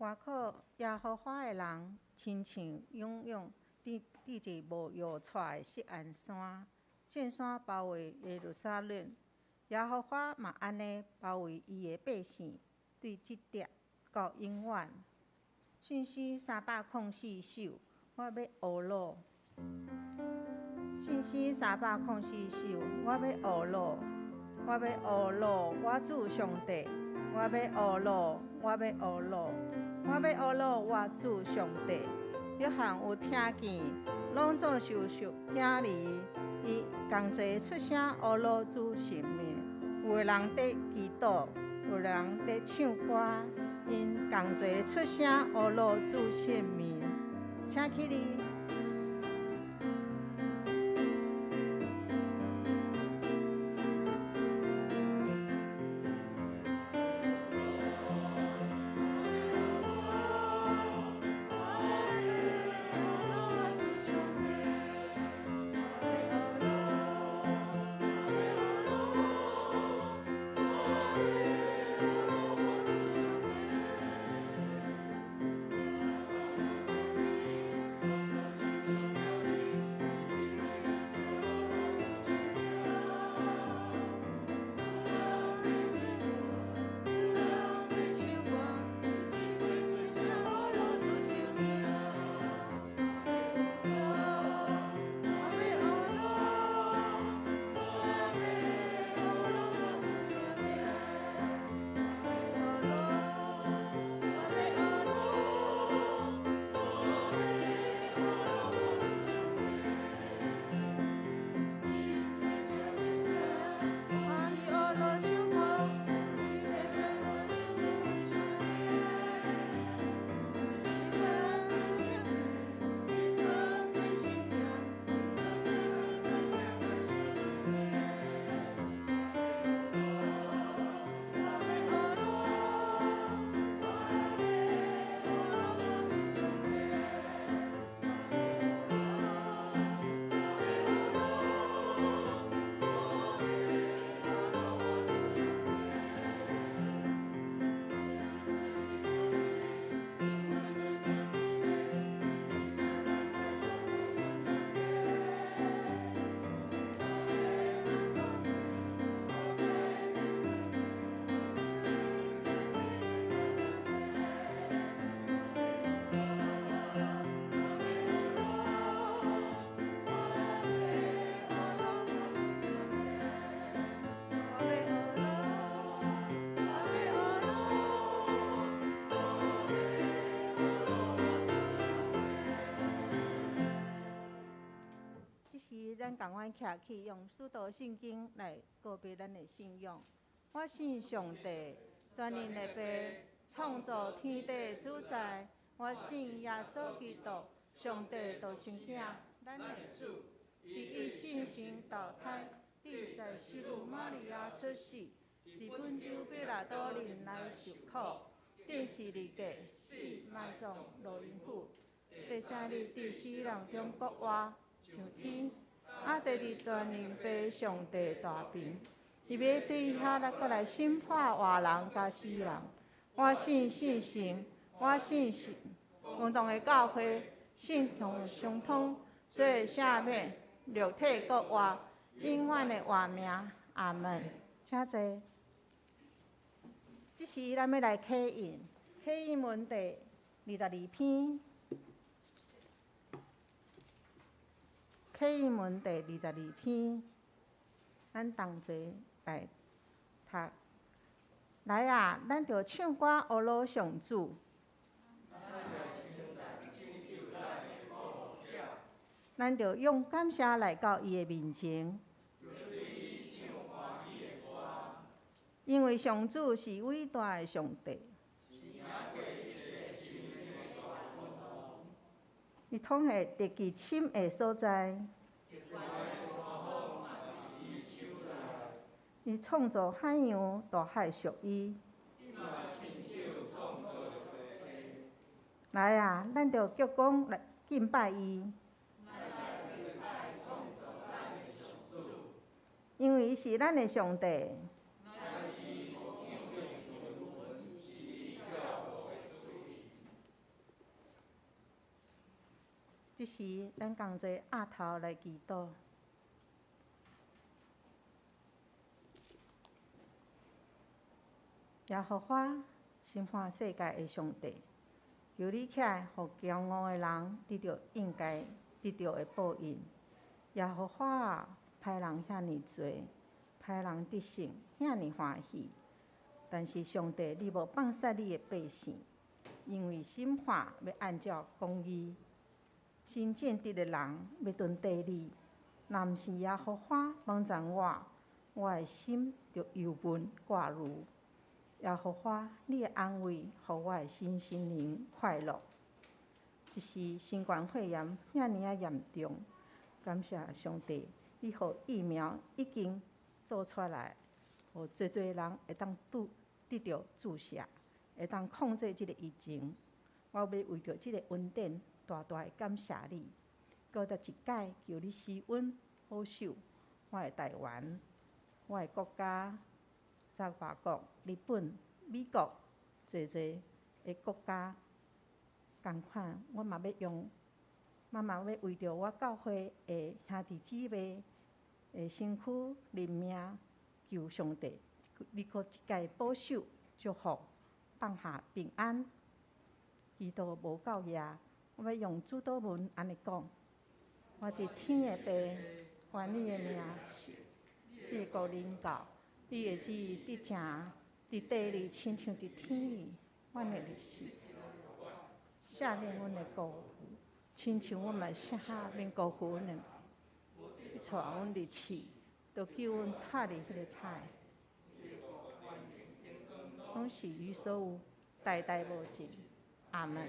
外口耶和华的人亲像涌涌伫一无摇出的锡安山，剑山包围耶路撒冷。耶和华嘛安尼包围伊的百姓，对即点到永远。信息304首，我要学咯。信息304首，我要学咯，我要学咯，我主上帝，我要学咯，我要学咯，我要学咯，我主上帝。约翰有听见，拢总受惊离，伊同齐出声学咯主神命。有的人在祈祷，有人在唱歌，因同齐出声学咯主神命。请起立。咱共阮徛起，用使徒圣经来告别咱的信仰。我信上帝，全能的爸，创造天地主宰。我信耶稣基督，上帝独生子，咱的主，伊圣神投胎，在西路玛利亚出世，伫本州彼拉多人来受苦，定是离地，死埋葬落阴府，第三日伫死人中国活，上天。坐伫全能爸上帝大边，伊要对遐来审判活人甲死人。我信圣神，我信神，运动的教会，信同相通，做赦免，肉体国活，永远的活命。阿门。请坐。这时咱要来启印，启印文第22篇。启印文第22篇，咱同齐来读。来啊，咱着唱歌学咯上主。咱着用感谢来到伊的面前，因为上主是伟大的上帝。伊统下地基深的所在，伊创造海洋，大海属伊。来啊，咱着鞠躬来敬拜伊，因为伊是咱的上帝。这时，咱同齐压头来祈祷。耶和华，审判世界的上帝，求你起来，互骄傲的人得到应该得到的报应。耶和华啊，歹人遐尼多，歹人得胜遐尼欢喜，但是上帝，你无放杀你的百姓，因为审判要按照公义。真正直的人要蹲地你，若毋是耶和华帮助我的心就忧闷挂虑。耶和华，你的安慰，互我的心灵快乐。一时新冠肺炎遐尼啊严重，感谢上帝，你互疫苗已经做出来，互侪人会当得到注射，会当控制即个疫情。我要为着即个恩典，大大的感谢你。搁再一届求你施恩保守我的台湾，我的国家，在外国、日本、美国，侪的国家，同款，我嘛要为着我教会的兄弟姊妹的身躯灵命，求上帝，你搁一届保守祝福，放下平安。祈祷无够夜，我要用主祷文安尼讲：我伫天的父，愿你的名是，你的国临到，你的旨意伫正伫地里，亲像伫天里。阮的日时，赦免阮的过犯，亲像阮嘛赦免过犯阮的。你带阮入去，就救阮脱离迄个海。拢是于所有代代无尽。阿门。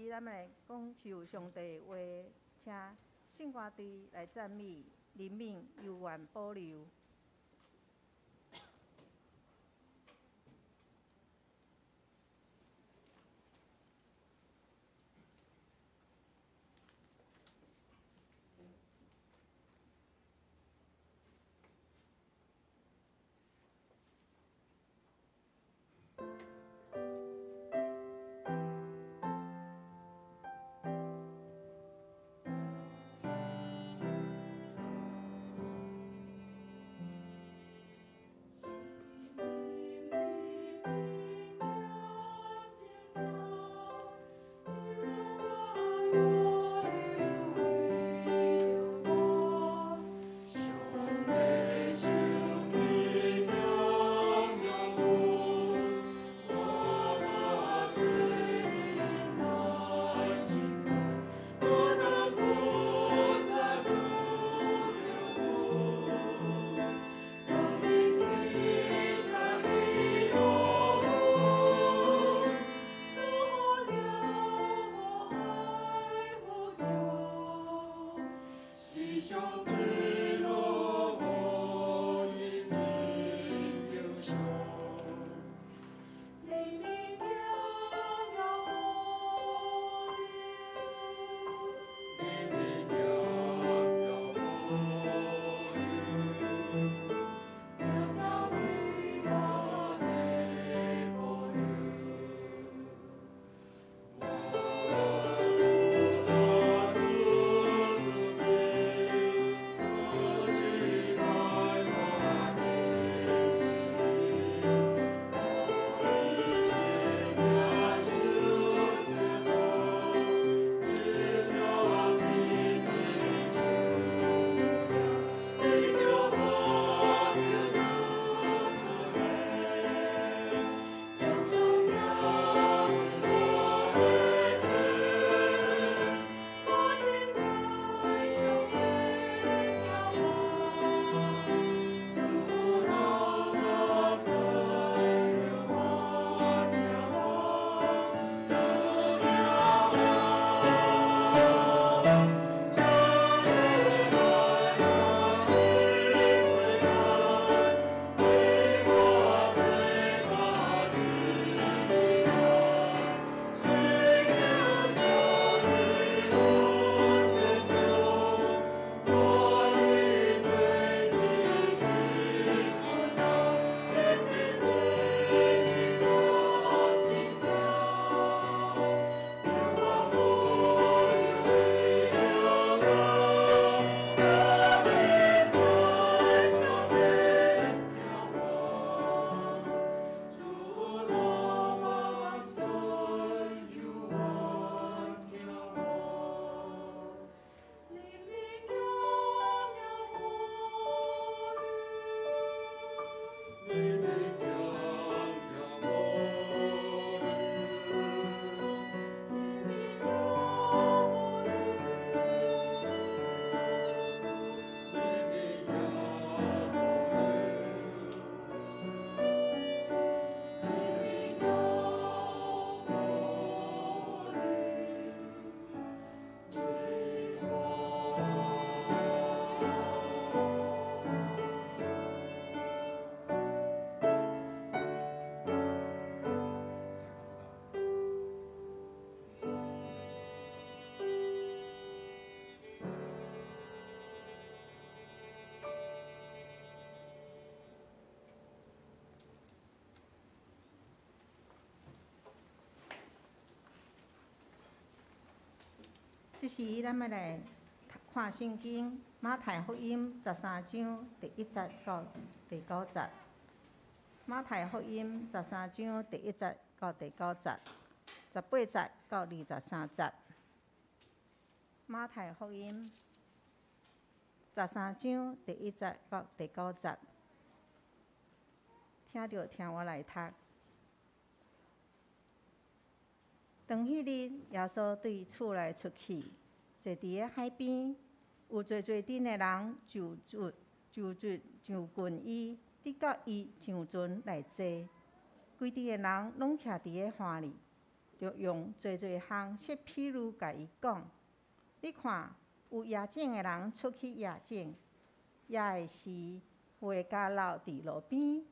咱们来讲求上帝话，请圣歌队来赞美灵敏、悠远、保留。这时，咱要来看圣经马太福音13章第1节到第9节。马太福音13章第1节到第9节，18节到23节。马太福音13章第1节到第9节，听着听我来读。当迄日，耶稣对厝内出去，坐伫个海边，有侪阵的人就上近伊，直到伊上船来坐。规地个人拢徛伫个岸里，就用侪项说譬如甲伊讲：你看，有夜景个人出去夜景，夜个时，有个家老伫路边，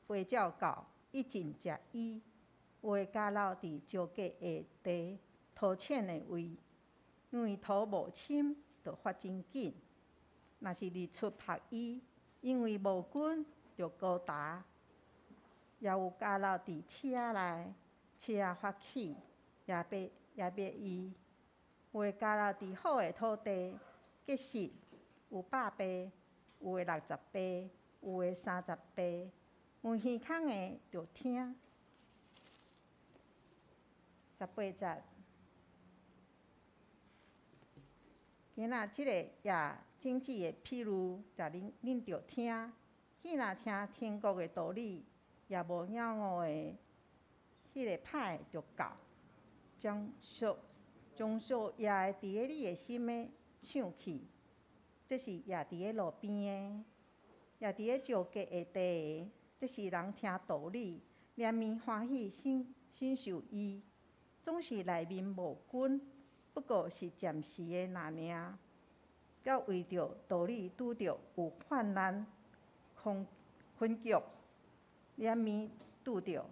花鸟到，伊进食伊。有个家老伫石阶下地土浅的位，因为土无深，就发真紧。若是日出晒伊，因为无菌，就高达。也有家老伫车内，车发起，也灭伊。有个家老伫好个土地，结实，有100倍，有个60倍，有个30倍。有耳孔的就听。18节，今仔即个夜经济的譬如，就恁着听。既若听天国的道理，也无仰悟的，迄个歹就到，将属夜的伫个你的心的抢去。这是夜伫个路边的，夜伫个石阶下地的，这是人听道理，连面欢喜享受伊。总是内面无菌，不过是暂时的尔。到为着道理拄着有患难、困局，连面拄着。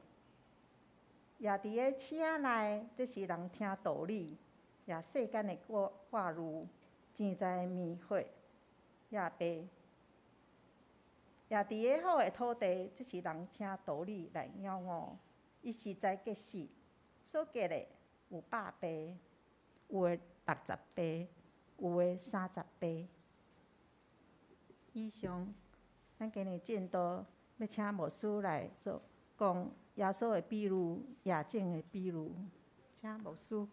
也伫个车内，这是人听道理，也世间的挂虑、钱财的迷惑，也白。也伫个好的土地，这是人听道理来仰悟，伊实在结实。所结的有100倍，有个60倍，有个30倍。以上，咱今日进度要请牧师来做讲耶稣的比喻、夜景的比喻，请牧师。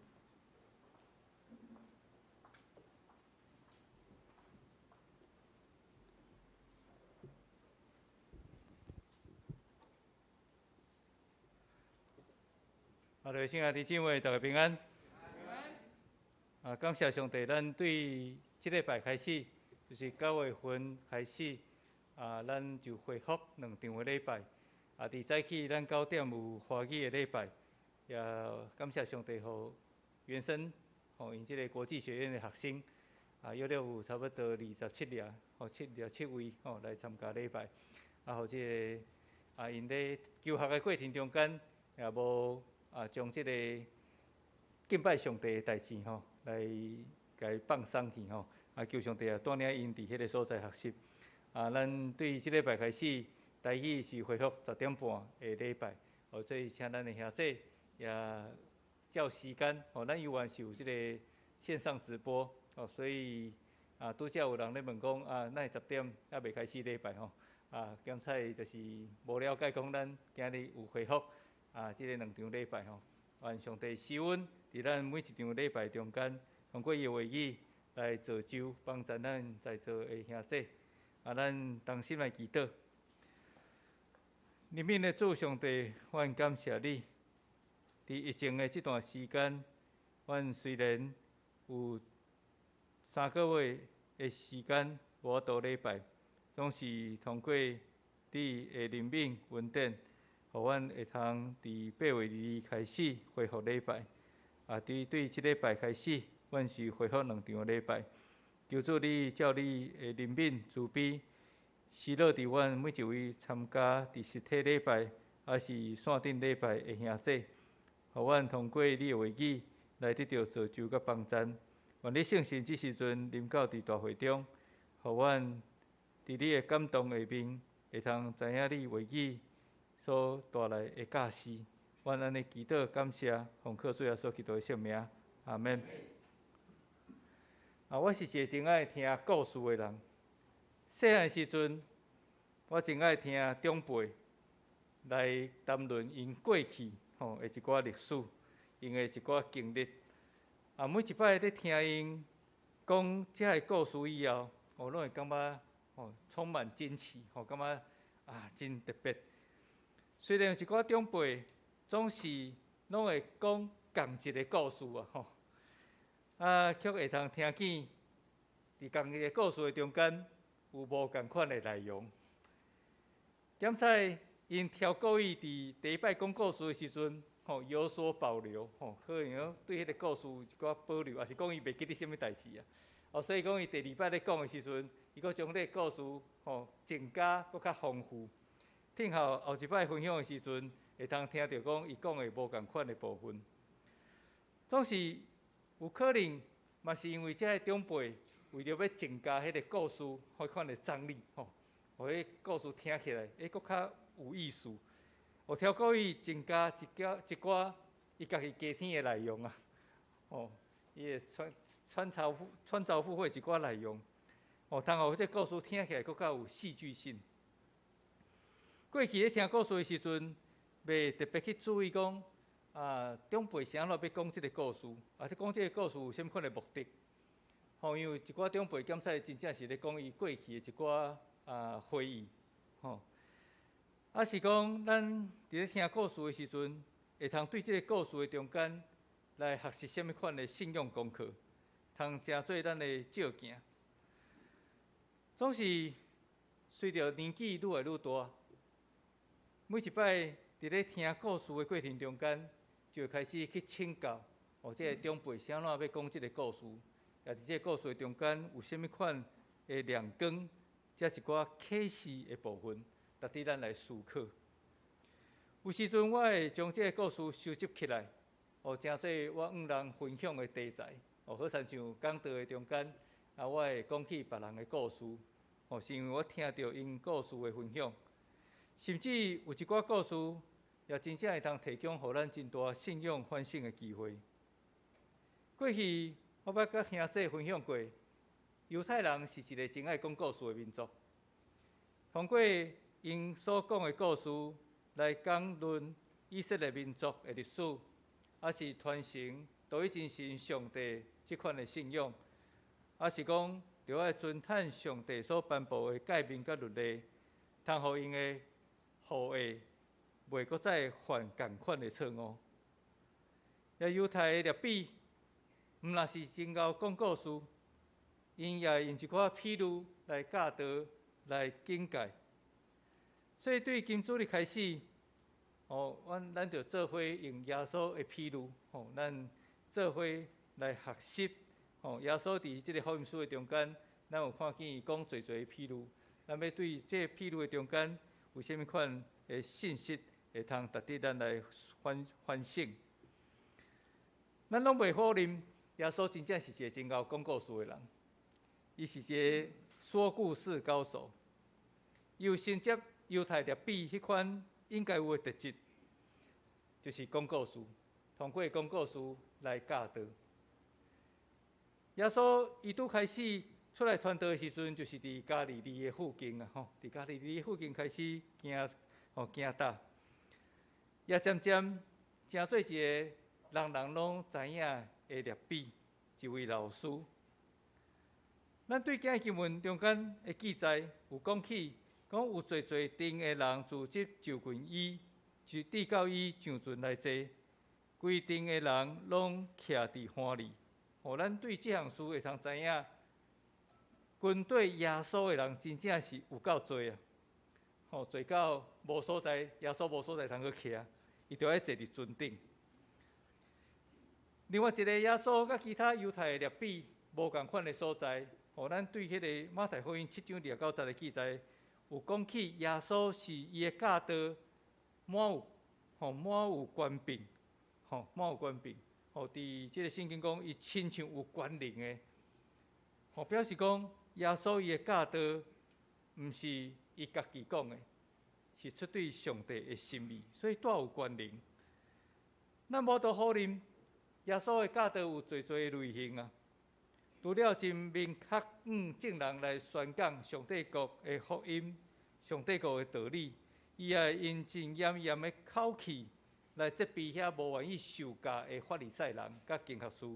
亲爱的弟兄姊妹，大家平安。感谢上帝，咱对这礼拜开始，就是9月份开始，咱就恢复2场的礼拜。伫早起咱9点有华语的礼拜，也感谢上帝，互原生，互因这个国际学院的学生，约了有差不多27名，7位来参加礼拜。互这个因咧求学的过程中间，也无。将即个敬拜上帝的代志来甲伊放松去求上帝带领因伫迄个所在学习。咱对即礼拜开始，台语是恢复10点半的礼拜，所以请咱的兄弟也照时间咱犹原是有即个线上直播所以拄则有人咧问讲哪会10点还未开始礼拜检采就是无了解讲咱今日有恢复。即个2场礼拜愿上帝施恩伫咱每一场礼拜中间，通过伊的话语来造就帮助咱在座的兄弟。咱同心来祈祷。怜悯的主上帝，阮感谢你。伫疫情的这段时间，阮虽然有3个月的时间无倒礼拜，总是通过你的怜悯恩典。互阮会通伫8月2日开始恢复礼拜，对即礼拜开始，阮是恢复2场礼拜。求主你照你的怜悯慈悲，施乐伫阮每一位参加伫实体礼拜，还是线顶礼拜的兄弟，互阮通过你的话语来得到造就甲帮助。愿你圣神即时阵临到伫大会中，互阮伫你的感动下面，会通知影你话语。所带来的教示，阮安尼祈祷感谢，奉靠主耶稣基督的圣名，阿门。我是一个真爱听故事的人。细汉时阵，我真爱听长辈来谈论因过去的一寡历史，因的一寡经历。每一摆咧听因讲这个故事以后，拢会感觉充满惊奇，感觉真特别。虽然有一寡长辈总是拢会讲同一个故事却会通听见伫同一个故事的中间有无共款的内容。检测因挑故意伫第一摆讲故事的时阵，有所保留，可能对迄个故事有一寡保留，也是讲伊袂记得什么代志所以讲伊第二摆咧讲的时阵，伊佫将这个故事增加佫较丰富。听后一摆分享的时阵，会通听到讲伊讲的无共款的部分。总是有可能，嘛是因为这个长辈为着要增加迄个故事迄款的张力，互迄故事听起来佫较有意思。挑故意增加一寡伊家己家庭的内容伊会穿凿附会一寡内容，通互这故事听起来佫较有戏剧性。过去咧听故事的时阵，袂特别去注意讲长辈是安怎要讲这个故事，即讲这个故事有甚物款的目的。因为一寡长辈检测真正是咧讲伊过去的一寡回忆，是讲咱伫咧听故事的时阵，会通对这个故事的中间来学习甚物款的信用功课，通成做咱的照镜。总是随着年纪愈来愈大，每一摆伫咧听故事的过程中间，就会开始去请教，这个长辈是安怎要讲这个故事，也伫这个故事的中间有甚物款的亮光，这一寡启示的部分，值得咱来思考。有时阵我会将这个故事收集起来，诚做我人分享的题材。好像讲道的中间，我会讲起别人的故事，是因为我听到因故事的分享，甚至有一寡故事也真正会通提供予咱真大信仰反省的机会。过去我捌甲兄弟分享过，犹太人是一个真爱讲故事的民族，通过因所讲的故事来讲论以色列民族的历史，也是传承独一真神上帝这款的信仰，也是讲着爱遵趁上帝所颁布的诫命甲律例，通互因的后裔袂阁再犯同款的错误。犹太的律比，毋若是真够讲故事，因也用一寡譬喻来教导、来警戒。所以对今主日开始，咱就做伙用耶稣的譬喻，咱做伙来学习。耶稣伫即个福音书的中间，咱有看见伊讲侪侪譬喻，咱要对这譬喻的中间有甚物款的信息，会通值得咱来反省。咱拢袂否认，耶稣真正是一个真够讲故事的人，伊是一个说故事高手，又承接犹太律比迄款应该有的特质，就是讲故事，通过讲故事来教导。耶稣伊拄开始出来传道的时阵，就是伫加利利的附近伫加利利的附近开始行踏，也渐渐成做一个人人拢知影的律比，一位老师。咱对今日经文中间的记载有讲起，讲有侪阵的人自即就近伊，就递到伊上船来坐，规阵的人拢徛伫岸里。咱对这项事会通知影，跟对耶稣的人真正是有够多多到无所在，耶稣无所在通去徛，伊就要坐伫船顶。另外一个耶稣甲其他犹太的律比无共款的所在，咱对迄个马太福音7章2到10的记载，有讲起耶稣是伊的教导满有权柄，满有权柄。伫即个圣经讲，伊亲像有权能的，表示讲耶稣伊的教导，毋是伊家己讲的，是出对上帝的心意，所以大有权能。咱无得否认，耶稣的教导有侪类型除了真明确正人来宣讲上帝国的福音、上帝国的道理，伊也因真严严的口气来责备遐无愿意受教的法利赛人甲经学士。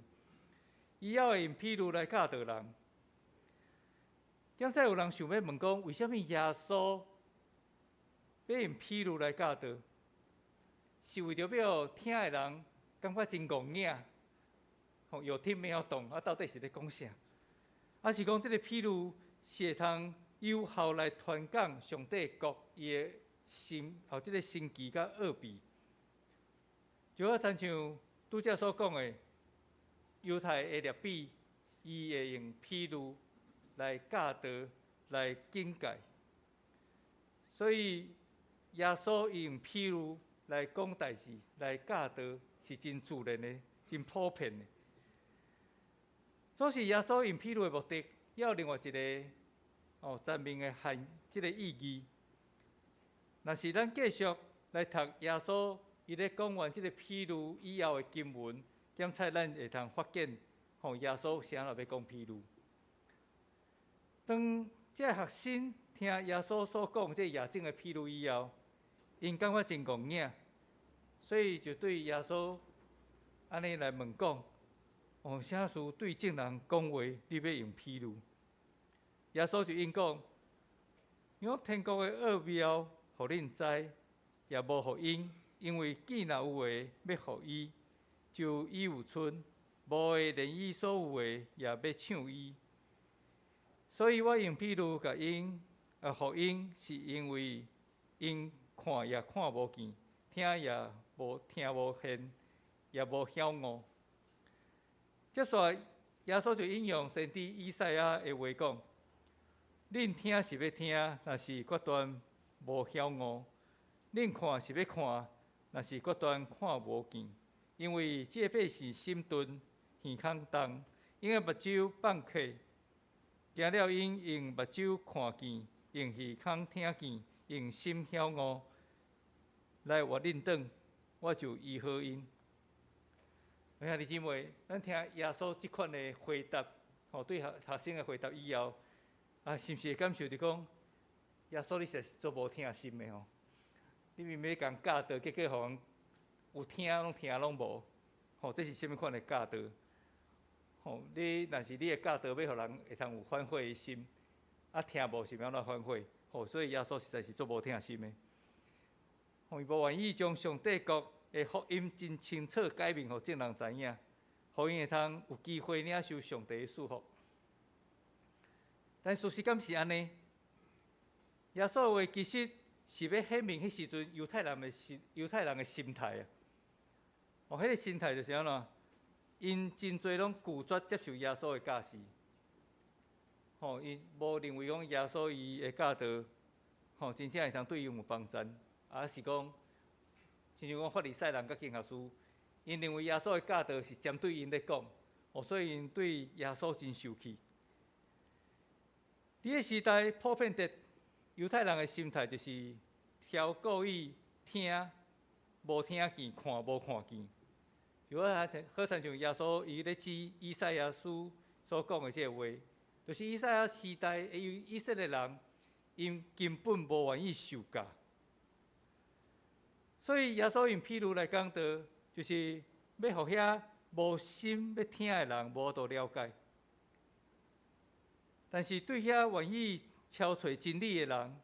伊也会用譬如来教导人。现在有人想要问讲，为什么耶稣要用譬如来教导？是为着要听的人感觉真戆耳，有听没有懂，到底是咧讲啥？还是讲这个譬如是会通有效来传讲上帝国伊的心，这个神奇甲奥秘？就好亲像拄则所讲的，犹太的律比，伊会用譬如来教导、来警戒，所以耶稣用譬如来讲代志、来教导，是真自然的、真普遍的。这是耶稣用譬如的目的，也有另外一个全面的这个意义。若是咱继续来读耶稣伊咧讲完这个譬如以后的经文，检测咱会通发现，耶稣啥落要讲譬如。当这学生听耶稣所讲这夜景的譬如以后，因感觉真戆耳，所以就对耶稣安尼来问讲：啥事对正人讲话，你要用譬如？耶稣就应讲：用天国的奥妙，互恁知，也无互因，因为既若有话要互伊，就伊有剩；无的连伊所有的也要抢伊。所以我用譬如甲因互因，是因为因看也看无见，听也无听无见，也无晓悟。接下耶稣就引用先知以赛亚的话讲：恁听是要听，若是决断无晓悟；恁看是要看，若是决断看无见。因为这个百姓心钝，耳孔重，因个目睭放客。行了因用目睭看见，用耳孔听见，用心晓悟，来我恁转，我就医好因。兄弟姊妹，咱听耶稣这款的回答，对学生的回答以后，是不是会感受到讲，耶稣你实是做无听心的吼？你明明讲教导，结果互人有听拢无，这是什么款的教导？你若是你的教导要互人会通有反悔的心，听无是要怎反悔？所以耶稣实在是做无听心的。伊无愿意将上帝国的福音真清楚解明，互众人知影，互因会通有机会领受上帝的祝福。但事实敢是安尼？耶稣的话其实是要显明迄时阵犹太人的心态啊。迄个心态就是安怎？因真侪拢拒绝接受耶稣的教示，因无认为讲耶稣伊的教导，真正会通对伊有帮助，是讲，亲像讲法利赛人甲经学士，因认为耶稣的教导是针对因咧讲，所以因对耶稣真受气。伫个时代普遍的犹太人的心态就是挑故意听，无听见；看无看见。就好像耶稣伊咧指以赛亚书所讲的这个话，就是以赛亚时代的以色列人，因根本无愿意受教，所以耶稣用譬如来讲道，就是要互遐无心要听的人无多了解。但是对遐愿意敲找真理的人，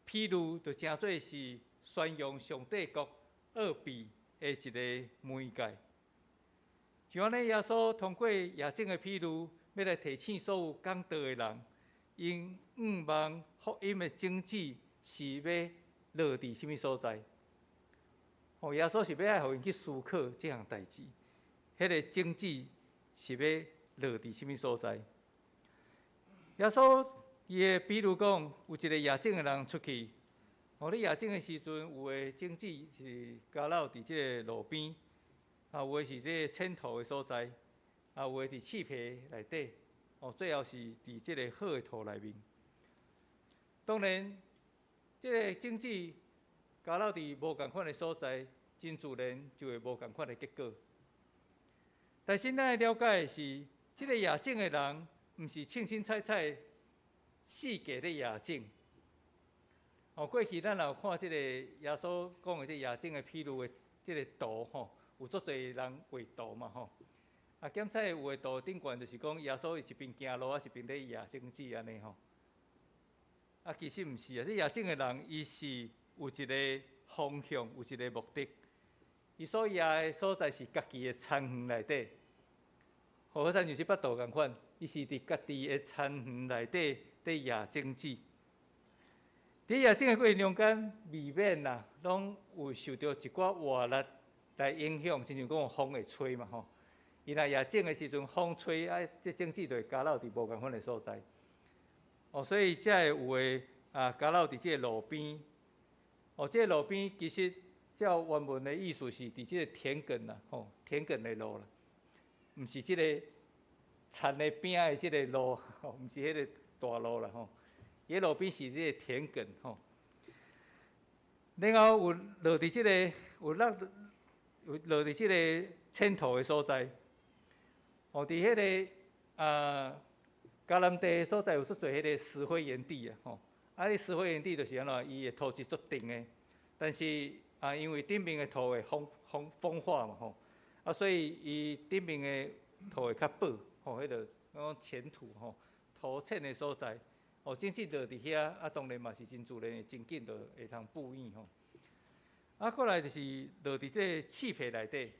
譬如就真做是宣扬上帝国奥秘的一个媒介。就安尼，耶稣通过夜景的譬如，要来提醒所有讲道的人，因望福音的宗旨是要落伫什么所在？耶稣是要互因去思考这项代志，迄个宗旨是要落伫什么所在？耶稣伊的比如讲，有一个夜景的人出去，你夜景的时阵，有的宗旨是加落伫这个路边。有的是这浅土的所在，有的伫刺皮内底，最后是伫这个好的土内面。当然，这个种子加落伫无共款的所在，真自然就会无共款的结果。但是咱要了解的是，这个野种的人，毋是清清彩彩四界咧野种。过去咱有看这个耶稣讲的这野种的披露的这个图吼，有足侪人画图嘛吼。检测有的图顶悬就是讲耶稣伊一边行路，一边咧野种子安尼吼。其实毋是啊，这野种的人伊是有一个方向，有一个目的。伊所野的所在是家己的田园内底，好像就是巴度共款，伊是伫家己的田园内底咧野种子。伫野种的过程中间，未免啦，拢有受到一寡外力来影响，亲像讲风会吹嘛吼。伊若野种的时阵，风吹这种子就会加落伫无共款的所在。所以才会有诶加落伫即个路边。即个路边其实照原文的意思是伫即个田埂啦，田埂的路啦，毋是即个田的边的即个路，毋是迄个大路啦吼。伊路边是即个田埂吼。然后有落伫即个有落伫即个堑土的所在，伫迄个迦南地所在有足侪迄个石灰岩地啊，迄石灰岩地就是安怎，伊的土质足定的，但是因为顶面的土会风化嘛所以伊顶面的土会较薄，迄个讲浅土土浅的所在，种子落伫遐，当然嘛是真自然，真紧就会通布院过来就是落伫这气皮内底，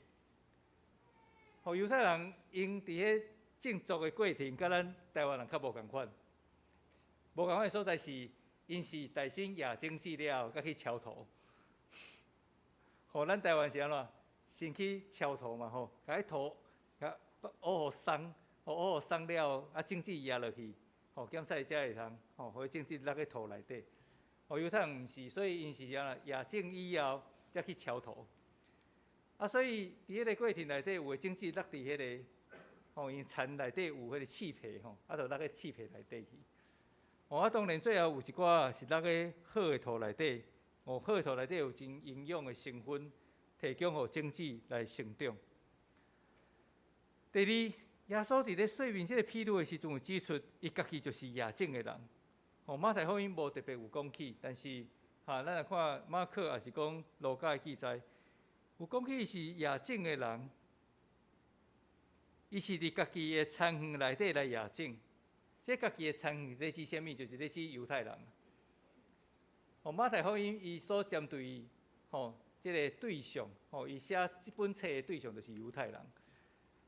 犹太人因伫迄种植的过程，甲咱台湾人较无共款。无共款的所在是，因是大先野种子了后，才去锹土。咱台湾是安怎？先去锹土嘛甲迄土甲挖好松，挖好松了后，种子压落去，检测才会通，互种子落去土内底。犹太人毋是，所以因是安怎？野种以后才去锹土。所以伫迄个过程内底，有诶种子落伫迄个。因田内底有迄个刺皮就落去刺皮内底去。当然最后有一寡是落去好的土内底，好的土内底有真营养的成分，提供互种子来成长。第二，耶稣伫咧说明这个譬喻的时阵，有指出伊家己就是野种的人。马太福音无特别有讲起，但是咱来看马可也是讲路加的记载，有讲起是野种的人。伊是伫家己的田园内底来野种，这家己的田园在指啥物？就是在指犹太人。马太福音伊所针对这个对象，伊写这本册的对象就是犹太人。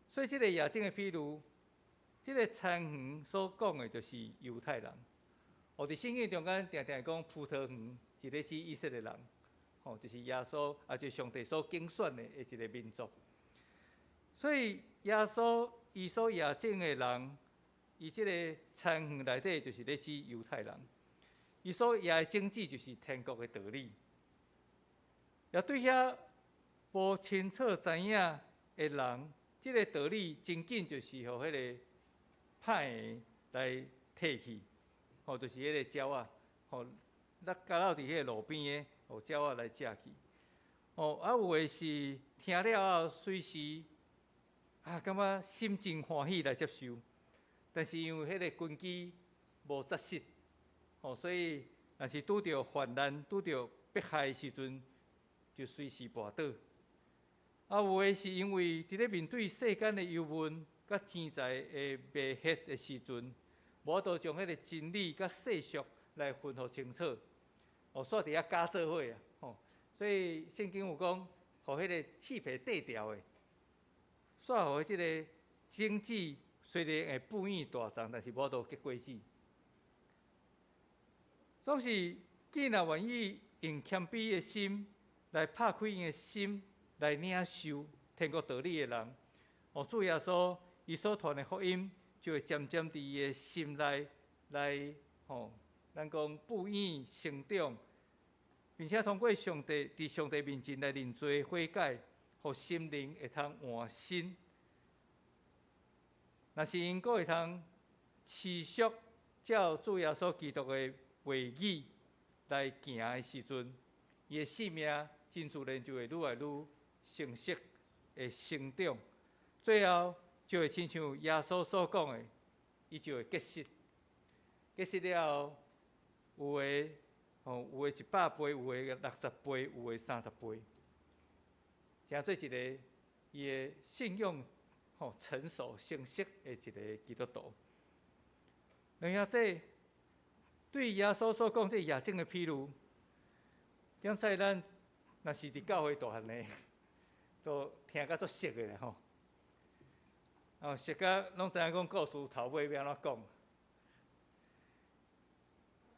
所以这个野种的譬如，这个田园所讲的就是犹太人。伫圣经中间常常讲葡萄园是咧指以色列人，就是耶稣就是上帝所拣选的一个民族。所以耶稣伊所野种的人，伊即个田园内底就是咧指犹太人。伊所野的种子就是天国的道理。也对遐无清楚知影的人，即个道理真紧就是互迄个歹的来摕去，就是迄个鸟仔，加落伫迄个路边的，互鸟仔来食去。有的是听了后随时。感觉心真欢喜来接受，但是因为迄个根基无扎实，所以若是拄着患难、拄着迫害的时阵，就随时跋倒。有的是因为伫咧面对世间的忧闷、甲钱财的迷惑的时阵，无法度将迄个真理甲世俗来分互清楚，煞伫遐加做伙所以圣经有讲，互迄个刺皮缀掉的。煞互即个种子虽然会布院大长，但是无法度结果子。总是既然愿意用谦卑的心来拍开因的心，来领受天国道理的人，主耶稣伊所传的福音，就会渐渐伫伊的心内来咱讲布院成长，并且通过上帝伫上帝面前来认罪悔改。互心灵会通换新，若是因阁会通持续照主耶稣基督的话语来行的时阵，伊的性命真自然就会愈来愈成熟，会成长，最后就会亲像耶稣所讲的，伊就会结实。结实了后，有诶有诶100倍，有诶60倍，有诶30倍，成做一个伊诶信仰成熟成熟诶一个基督徒。然后这对耶稣所讲这亚正的披露，点在咱若是伫教会大汉的，都听甲足熟的啦吼。熟甲拢知影讲故事头尾要安怎讲。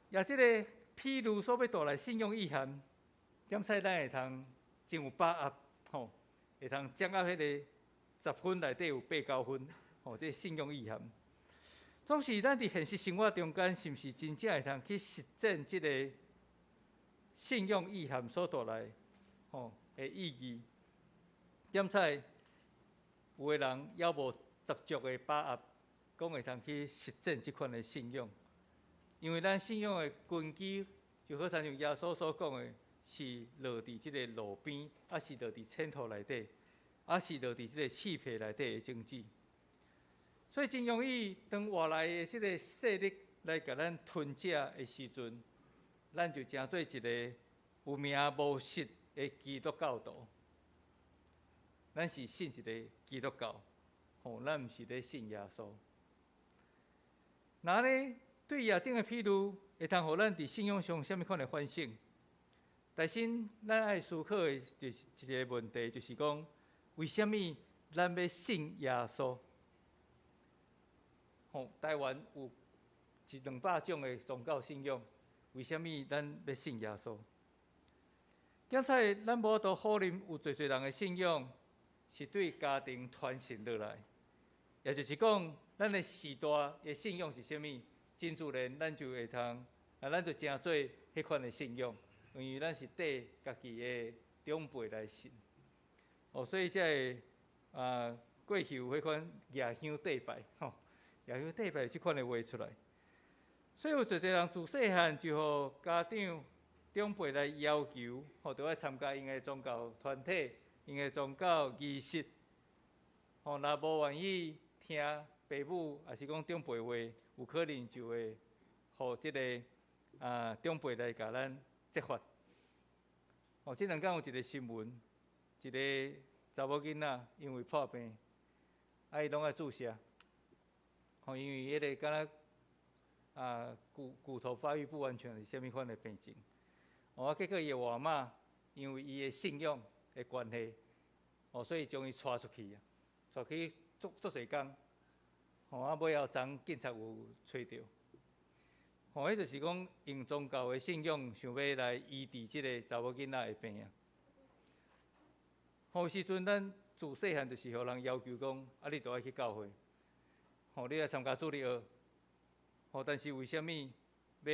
也即个披露所要带来信仰意涵，点在咱会通真有把握会通掌握迄个10分内底有8、9分这信仰意涵。总是咱伫现实生活中间，是毋是真正会通去实践即个信仰意涵所带来的意义？点在有个人也无十足的把握，讲会通去实践即款的信仰。因为咱信仰的根基，就好像耶稣所讲的，是落伫即个路边，还是落伫尘土内底，还是落伫即个刺皮内底的种子。所以真容易，当外来的即个势力来甲咱吞噬的时阵，咱就成做一个有名无实的基督教徒。咱是信一个基督教，咱毋是咧信耶稣。那呢？对亚正的披露，会通互咱伫信仰上什么款的反省？但是咱爱思考的就是一个问题，就是讲，为什么咱要信耶稣？台湾有100-200种的宗教信仰，为什么咱要信耶稣？刚才咱无都否认有侪人的信仰是对家庭传承落来，也就是讲，咱的时代的信仰是啥物？真自然，咱就会通，咱就真做迄款的信仰，因为咱是缀家己的长辈来信。所以才会过去有迄款夜香祭拜，夜香祭拜即款的话出来。所以有侪人自细汉就互家长长辈来要求，都要参加因的宗教团体、因的宗教仪式。若无愿意听父母，也是讲长辈话，有可能就会互即个长辈来甲咱责罚。即两天有一个新闻，一个查某囡仔因为破病，伊拢爱注射，因为迄个敢若骨头发育不完全是啥物款的病症。结果伊的外妈因为伊的信仰的关系，所以将伊带出去，带去做侪工。尾后昨警察有找到，迄就是讲用宗教的信仰想要来医治即个查某囡仔的病。有时阵咱自细汉就是互人要求讲，你都爱去教会，你来参加主日学，但是为什么要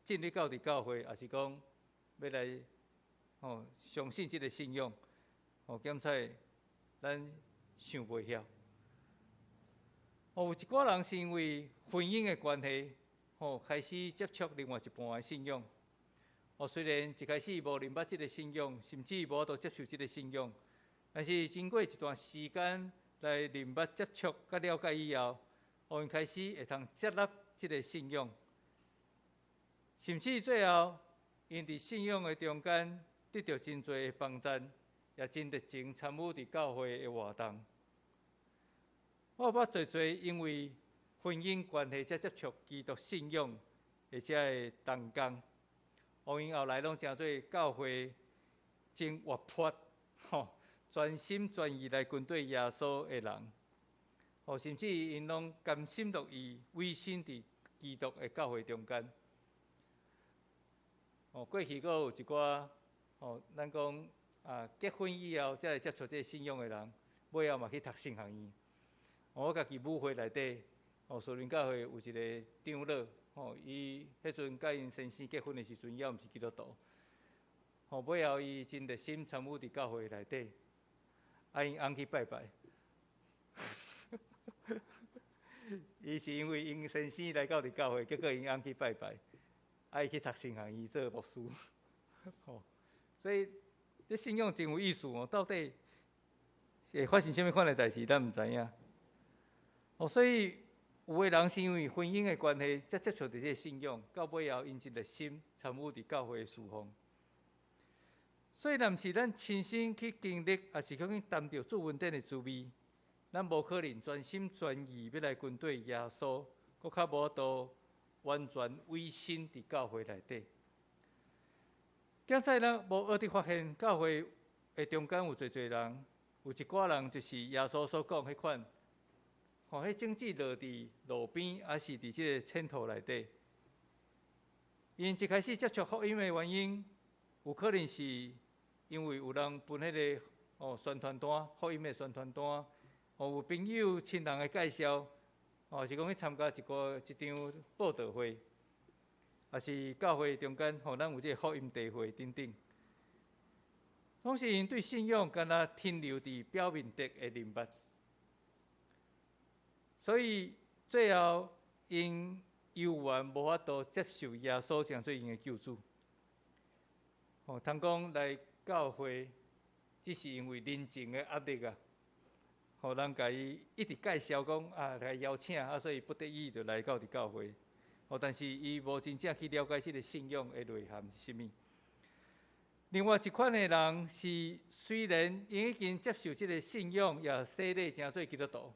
进入到伫教会，也是讲要来相信即个信仰？检测咱想袂晓。有一寡人是因为婚姻的关系，开始接触另外一半的信仰。虽然一开始无明白这个信仰，甚至无都接受这个信仰，但是经过一段时间来明白、接触、甲了解以后，因开始会通接纳这个信仰，甚至最后因伫信仰的中间得到真多的帮赞，也真热情参与伫教会的活动。我有捌侪因为婚姻关系才接触基督信仰，而且的同工，因后来拢成做教会真活泼，专心专意来跟对耶稣的人，甚至因拢甘心乐意委身伫基督的教会中间。过去阁有一寡，咱讲结婚以后才来接触这个信仰的人，尾后嘛去读圣学院。我家己母会内底，树林教会有一个长老，伊迄阵甲因先生结婚的时阵，也毋是基督徒。尾后伊真热心参与伫教会内底，因翁去拜拜。伊是因为因先生来到伫教会，结果因翁去拜拜，伊去读圣学院做牧师。所以这信仰真有意思到底会发生什么款的代志，咱唔知影。所以有个人是因为婚姻的关系，才接触到这个信仰，到尾后因一个心参与伫教会的侍奉。所以，若毋是咱亲身去经历，也是讲去担着主恩典的滋味，咱无可能专心专意要来跟对耶稣，搁较无到完全委身伫教会内底。现在咱无学伫发现，教会的中间有侪人，有一寡人就是耶稣所讲迄款，迄种子落伫路边，还是伫即个堑土内底。因一开始接触福音的原因，有可能是因为有人分迄个宣传单，福音的宣传单，有朋友亲人的介绍，是讲去参加一场报道会，也是教会中间咱有这个福音地会等等。拢是因对信仰敢若停留伫表面的认捌，所以最后因犹原无法度接受耶稣成做因的救主。通讲来教会，只是因为人情的压力啊，互人甲伊一直介绍讲来邀请，所以不得已就来到教会。但是伊无真正去了解这个信仰的内涵是甚物。另外一款的人是，虽然因已经接受这个信仰，也洗礼成做基督徒，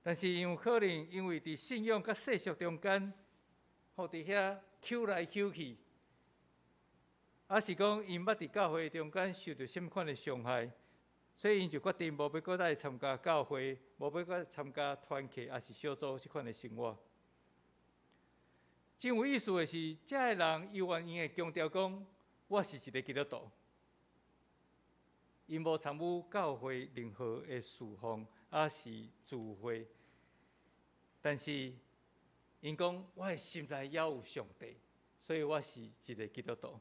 但是有可能因为伫信仰甲世俗中间，伫遐抽来抽去。是讲因捌伫教会中间受到什么款的伤害，所以因就决定无要搁来参加教会，无要搁参加团契，也是小组即款的生活。真有意思的是，这个人犹原因会强调讲，我是一个基督徒，因无参与教会任何的事奉，也是聚会，但是因讲我的心内也有上帝，所以我是一个基督徒。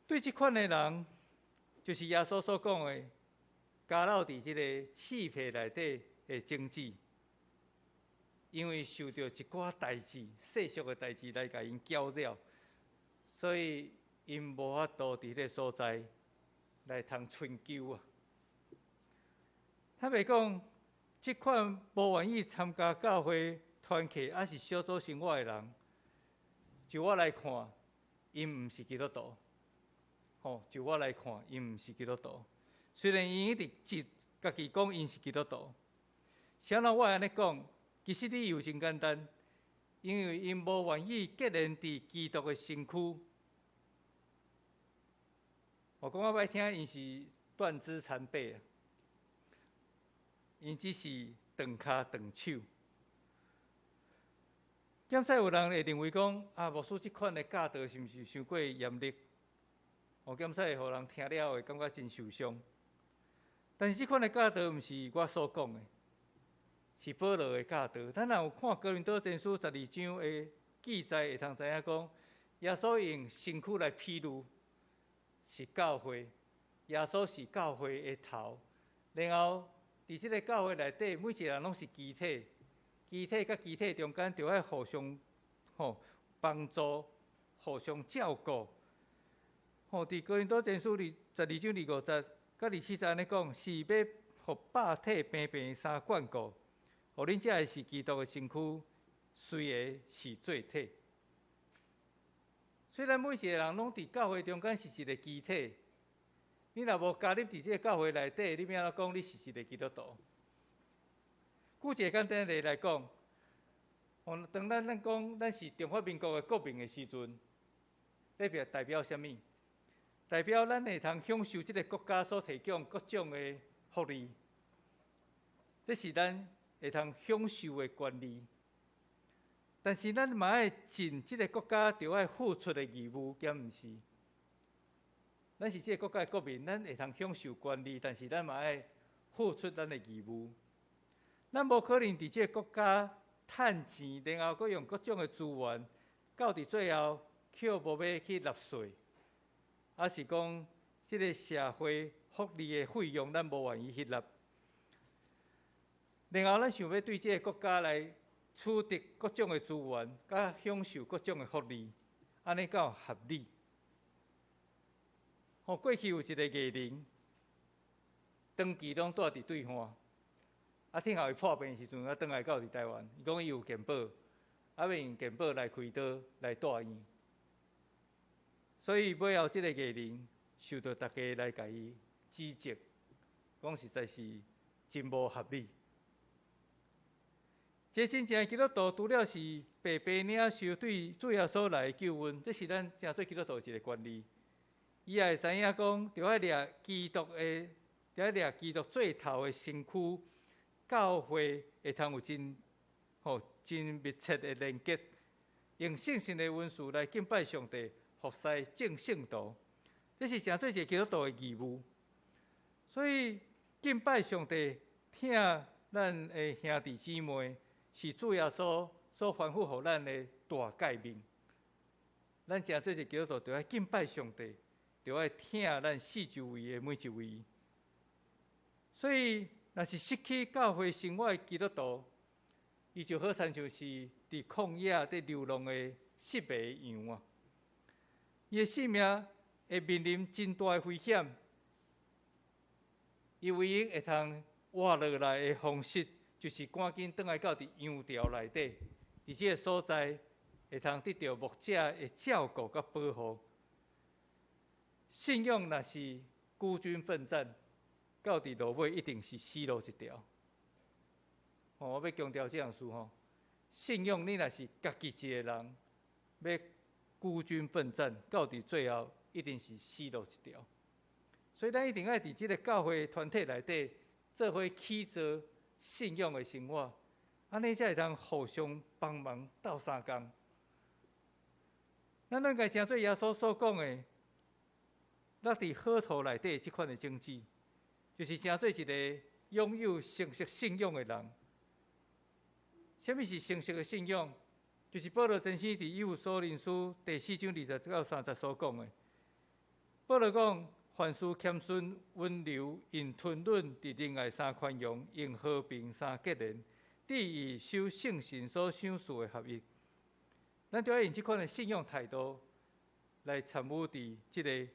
对这款的人，就是耶稣所讲的，加入伫这个刺皮内底的种子，因为受到一寡代志、世俗的代志来甲因搅扰，所以因无法度伫迄个所在来通寻救啊。坦白讲，这款无愿意参加教会团契，还是小组生活的人，就我来看，因毋是基督徒。就我来看，因毋是基督徒。虽然因一直家己讲因是基督徒，啥人我安尼讲，其实理由真简单，因为因无愿意结连伫基督的身躯。我讲歹听，因是断肢残背啊，因只是断骹断手。检测有人会认为讲牧师这款的教导是毋是伤过严厉？检测会互人听了会感觉真受伤。但是这款的教导毋是我所讲的，是保罗的教导。咱若有看哥林多前书12章的记载，会通知影讲，耶稣用身躯来披露是教会，耶稣是教会的头。然后伫这个教会内底，每一个人拢是肢体，肢体甲肢体中间就要互相帮助，互相照顾。伫哥林多前书12章250到24安尼讲，是要互百体平平相眷顾，互恁这是基督的身躯，随个是做体。虽然每一个人拢伫教会中间是一个肢体，你若无加入伫这个教会内底，你要安怎讲你是一个基督徒？举一个简单例来讲，当咱讲咱是中华民国的国民的时阵，代表什么？代表咱会通享受这个国家所提供各种的福利，这是咱会通享受的权利。但是咱嘛爱尽这个国家就要付出的义务，兼毋是？咱是这个国家的国民，咱会通享受权利，但是咱嘛爱付出咱的义务。咱无可能伫这个国家趁钱，然后搁用各种的资源，到伫最后却无要去纳税。还是讲，这个社会福利的费用，咱无愿意去纳。然后，咱想要对这个国家来取得各种的资源，甲享受各种的福利，安尼才有合理。过去有一个艺人，长期拢住伫对岸，啊，听后伊破病的时阵，啊，转来到伫台湾，伊讲伊有健保，啊，要用健保来开刀来住院，所以尾后即个艺人受到大家来甲伊指责，讲实在是真无合理。这真正的基督徒除了是白白领受对主耶稣来救恩，这是咱正做基督徒一个权利。伊也会知影讲，着爱掠基督的，着爱掠基督最头的身躯，教会会通有真密切的连结，用圣神的温素来敬拜上帝，服侍正圣道。这是正做一个基督徒的义务。所以敬拜上帝，听咱的兄弟姊妹，是主耶稣所吩咐予咱的大诫命。咱正做一个基督徒，着爱敬拜上帝。就要听咱四周围的每一位，所以若是失去教会生活的基督徒，伊就好亲像是伫旷野伫流浪的失迷的羊啊！伊的性命会面临真大的危险，伊唯一会通活落来的方式，就是赶紧转来到伫羊巢内底，伫即个所在会通得到牧者的照顾甲保护。信仰若是孤军奋战，到伫落尾一定是死路一条。我要强调这样事吼，信仰你若是家己一个人，要孤军奋战，到伫最后一定是死路一条。所以咱一定要伫即个教会团体内底，做伙起造信仰的生活，安尼才会通互相帮忙斗相共。咱该诚做耶稣所讲的。咱伫好土内底即款的种子，就是成做一个拥有成熟信仰的人。什么是成熟的信仰？就是保罗真先伫以弗所人书第4章20到30所讲的。保罗讲：凡事谦逊、温柔，用吞忍、伫仁爱三宽容，用和平三结连，伫以守圣神所赏赐的合一。咱就要用即款的信仰态度来参与伫即个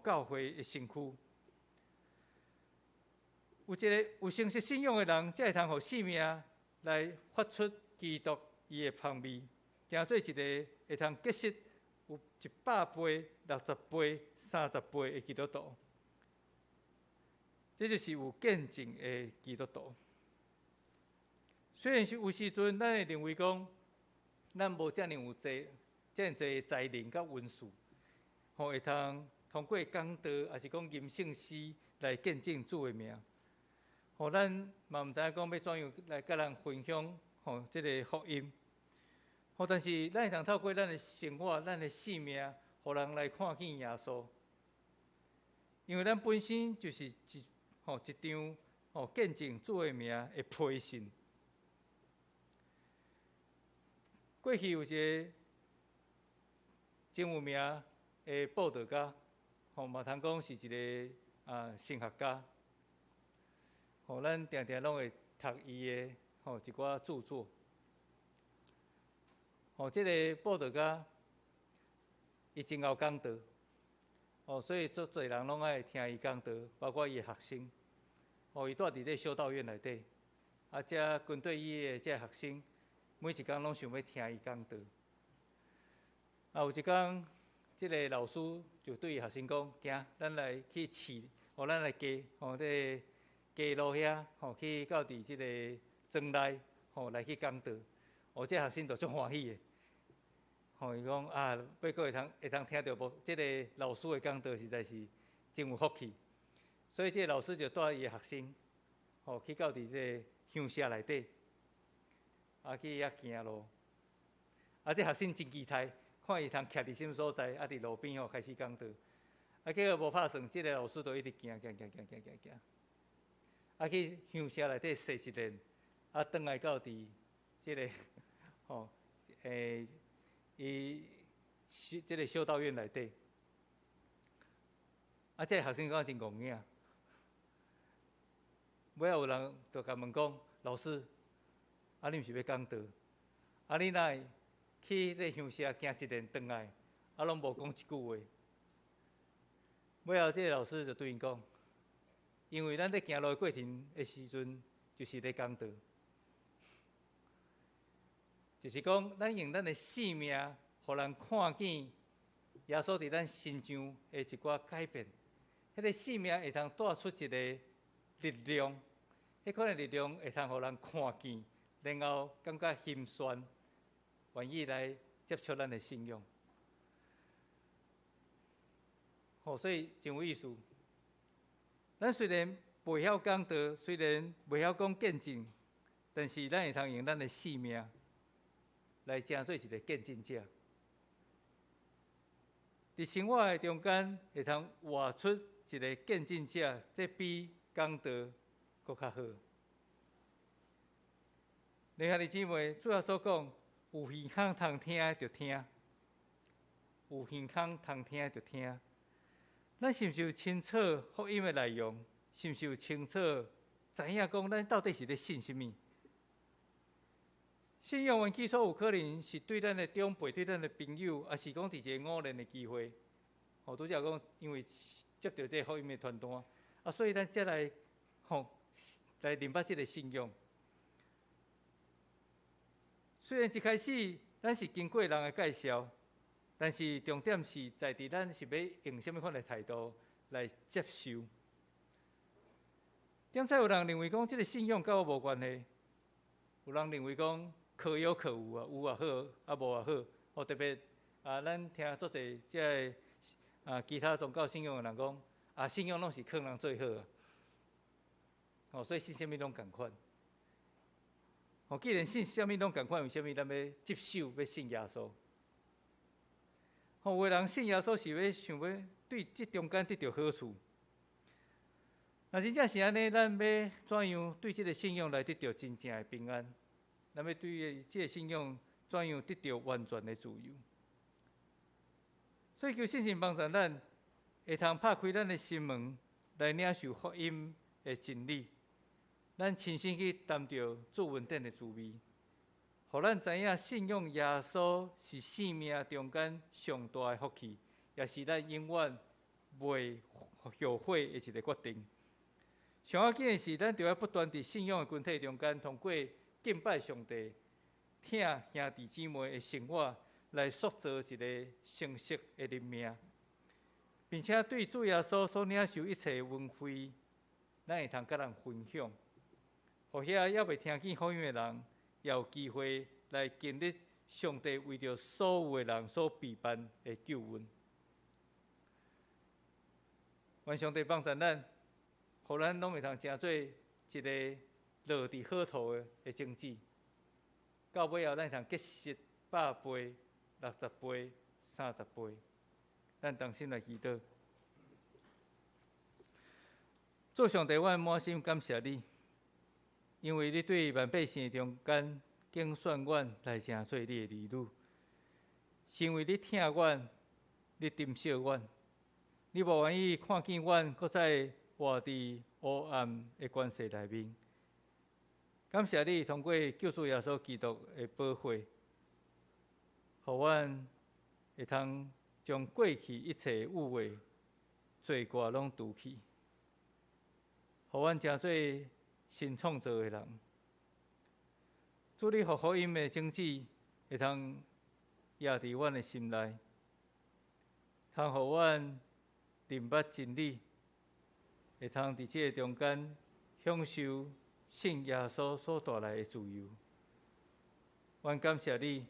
教会的身躯，有一个有诚实信仰的人，才会通互生命来发出基督伊的香味，行做一个会通结识有100倍、60倍、30倍的基督徒。这就是有见证的基督徒。虽然是有时阵，咱会认为讲，咱无遮尔有侪才能甲文书，会通过讲道，也是讲吟圣诗来见证主的名，咱嘛毋知影讲要怎样来甲人分享即个福音。但是咱会通透过咱的生活、咱的性命，互人来看见耶稣。因为咱本身就是一张见证主的名的批信。过去有一个真有名的报道家。嘛通讲是一个神学家，咱常常拢会读伊的一寡著作。这个报道家，伊真会讲道，所以足侪人拢爱听伊讲道，包括伊的学生。伊住伫这修道院内底，遮跟对伊的这学生，每一工拢想要听伊讲道。有一工。即个老师就对学生讲：“行，咱来去市，咱来街，这街路遐，去到伫即个庄内，来去讲道。这学生就足欢喜的。伊讲要阁会通听到无？即个老师的讲道实在是真有福气。所以，即个老师就带伊的学生，去到伫这乡舍内底，去遐行路。这学生真期待。”看伊通徛伫什么所在，伫路边开始讲道，结果无拍算，即个老师就一直行，去乡舍内底踅一轮，转来到伫即个伊即个修道院内底，即个学生讲真戆硬，尾有人就甲问讲：老师，你毋是要讲道？你哪会？去咧乡舍行一轮转来，拢无讲一句话。尾后，这个老师就对因讲：因为咱咧行路的过程的时阵，就是咧讲道，就是讲咱用咱的性命，互人看见耶稣伫咱身上的一寡改变。迄个性命会通带出一个力量，迄款的力量会通互人看见，然后感觉心酸，愿意来接触咱的信仰。所以真有意思。咱虽然袂晓讲道，虽然袂晓讲见证，但是咱会通用咱的性命来成做一个见证者。伫生活的中间，会通活出一个见证者，这比讲道搁较好。弟兄姊妹，主要所讲，有耳孔通听的就听，有耳孔通听的就听。咱是毋是有清楚福音的内容？是毋是有清楚知影讲咱到底是咧信什么？信仰原基础有可能是对咱的长辈、对咱的朋友，也是讲伫一个偶然的机会。拄则讲，因为接到这福音的传单，所以咱才来来明白这个信仰。虽然一开始咱是经过人的介绍。但是重点是在伫咱是要用什么款的态度来接受。点解有人认为讲这个信仰跟我无关系？有人认为讲可有可无啊，有也好，无也好。特别咱听足侪即个其他宗教信仰的人讲，信仰拢是劝人做好啊。所以信什么拢共款。既然信什么拢共款，为什么咱要接受要信耶稣？有的人信耶稣是要想要对这中间得到好处。若真正是安尼，咱要怎样对这个信仰来得到真正的平安？咱要对这个信仰怎样得到完全的自由？所以求圣神帮助咱，会通拍开咱的心门，来领受福音的真理。咱亲身去担着主恩典的滋味。互咱知影信仰耶稣是生命中间上大的福气，也是咱永远袂后悔的一个决定。上要紧的是，咱就要不断伫信仰的群体中间，通过敬拜上帝、听兄弟姊妹的生活，来塑造一个成熟的人命，并且对主耶稣所领受一切恩惠，咱会通甲人分享，互遐还未听见福音的人，也有机会来经历上帝为着所有的人所备办的救恩。愿上帝帮助咱，互咱拢会通成做一个落地好土的种子。到尾后，咱会通结实100倍、60倍、30倍。咱同心来祈祷。主上帝，我满心感谢你。因为你对万百姓中间拣选阮来成做你的儿女，是因为你疼阮，你珍惜阮，你无愿意看见阮搁在活伫黑暗的关系内面。感谢你通过救主耶稣基督的宝血，互阮会通将过去一切污秽、罪过拢除去，互阮成做新创造的人。主，你互福音的种子会通压伫阮的心内，通互阮明白真理，会通伫这个中间享受信耶稣所带来的自由。阮感谢你，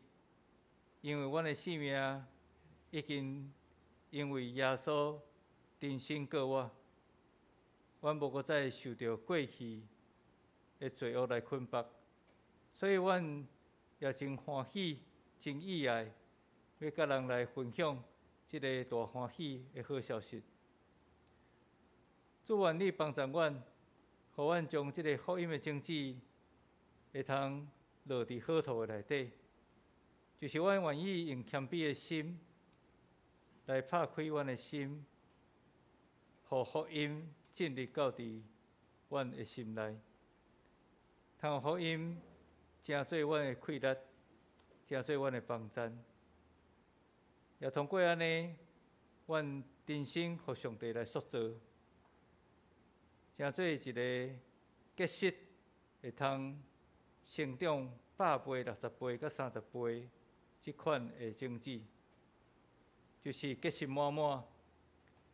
因为阮的性命已经因为耶稣真心过我，阮无搁再受到过去的罪恶来捆绑，所以阮也真欢喜、真意爱，要甲人来分享这个大欢喜的好消息。主，愿你帮助阮，互阮将这个福音的种子会通落伫好土的内底，就是阮愿意用谦卑的心来拍开阮的心，互福音进入到伫阮的心内。通福音成做阮的气力，成做阮的帮衬，也通过安尼，阮真心互上帝来塑造，诚做一个结实，会通成长100倍、60倍、甲30倍即款的种子，就是结实满满，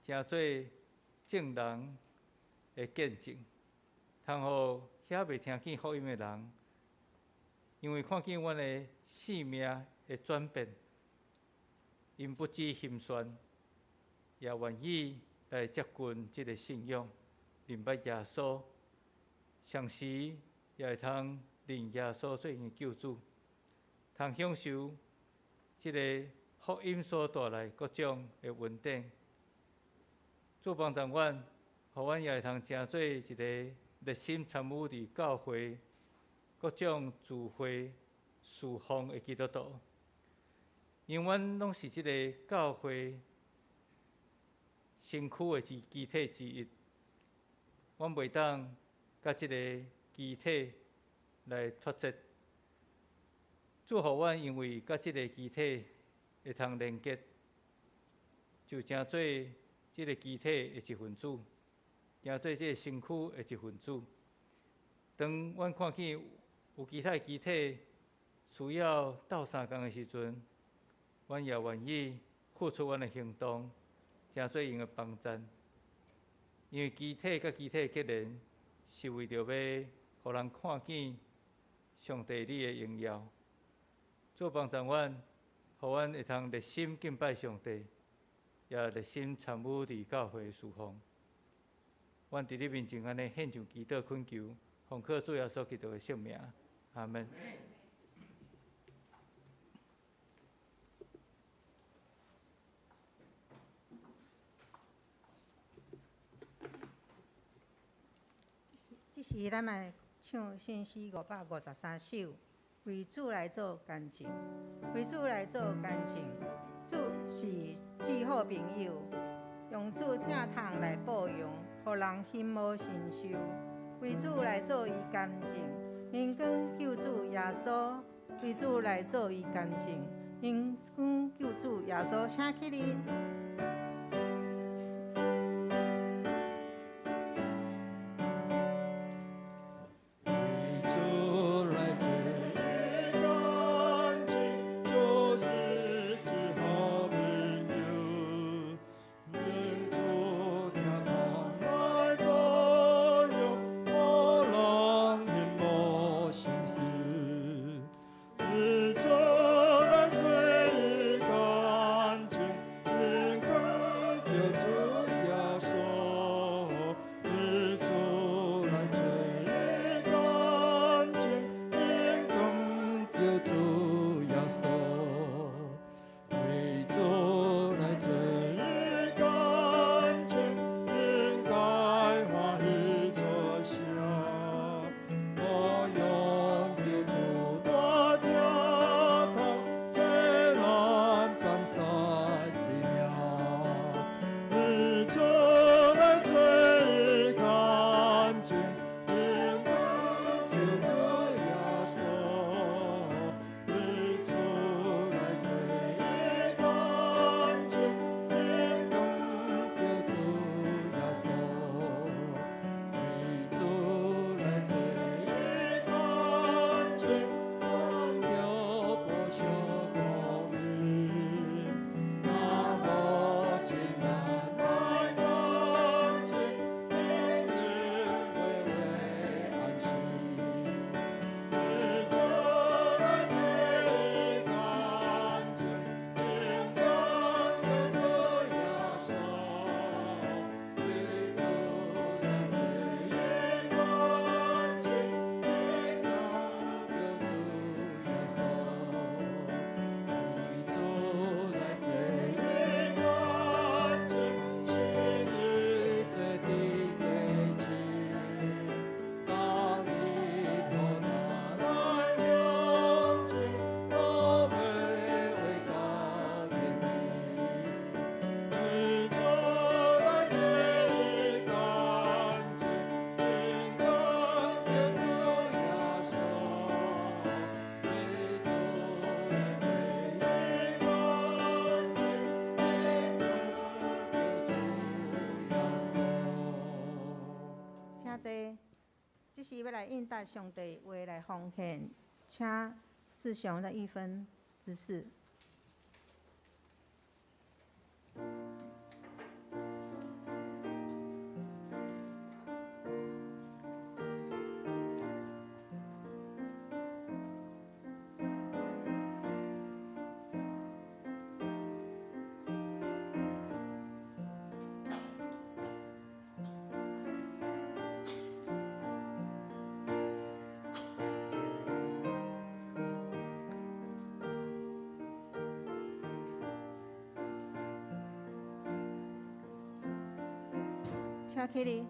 诚做正人的见证，通互遐未听见福音的人，因为看见阮的性命的转变，因不止心酸，也愿意来接近即个信仰，明白耶稣，同时也会通认耶稣做因的救主，通享受即个福音所带来各种的稳定。主帮助阮，互阮也会通成做一个热心参与伫教会各种聚会侍奉的基督徒，因为阮拢是即个教会身躯的肢体之一，阮袂当甲即个肢体来脱节。祝福阮，因为甲即个肢体会通连结，就诚做即个肢体的一份子，诚做即个身躯的一份子。当阮看见有其他肢体需要斗相共的时阵，阮也愿意付出阮的行动，诚做因的帮衬。因为肢体甲肢体的结连，是为着要互人看见上帝你的荣耀。主帮助阮，互阮会通热心敬拜上帝，也热心参与伫教会侍奉。阮伫你面前安尼献上祈祷恳求，奉靠主耶稣基督的圣名，阿门。即时咱来唱新诗553首，为主来做干净，为主来做干净。主是至好朋友，用主疼痛来保养，互人心无承受。为主来做伊干净，因光救主耶稣，为主来做伊干净，因光救主耶稣，请起立。为主来做伊干净，因即是要来应答上帝话来奉献，请师兄的一分之事。请起立。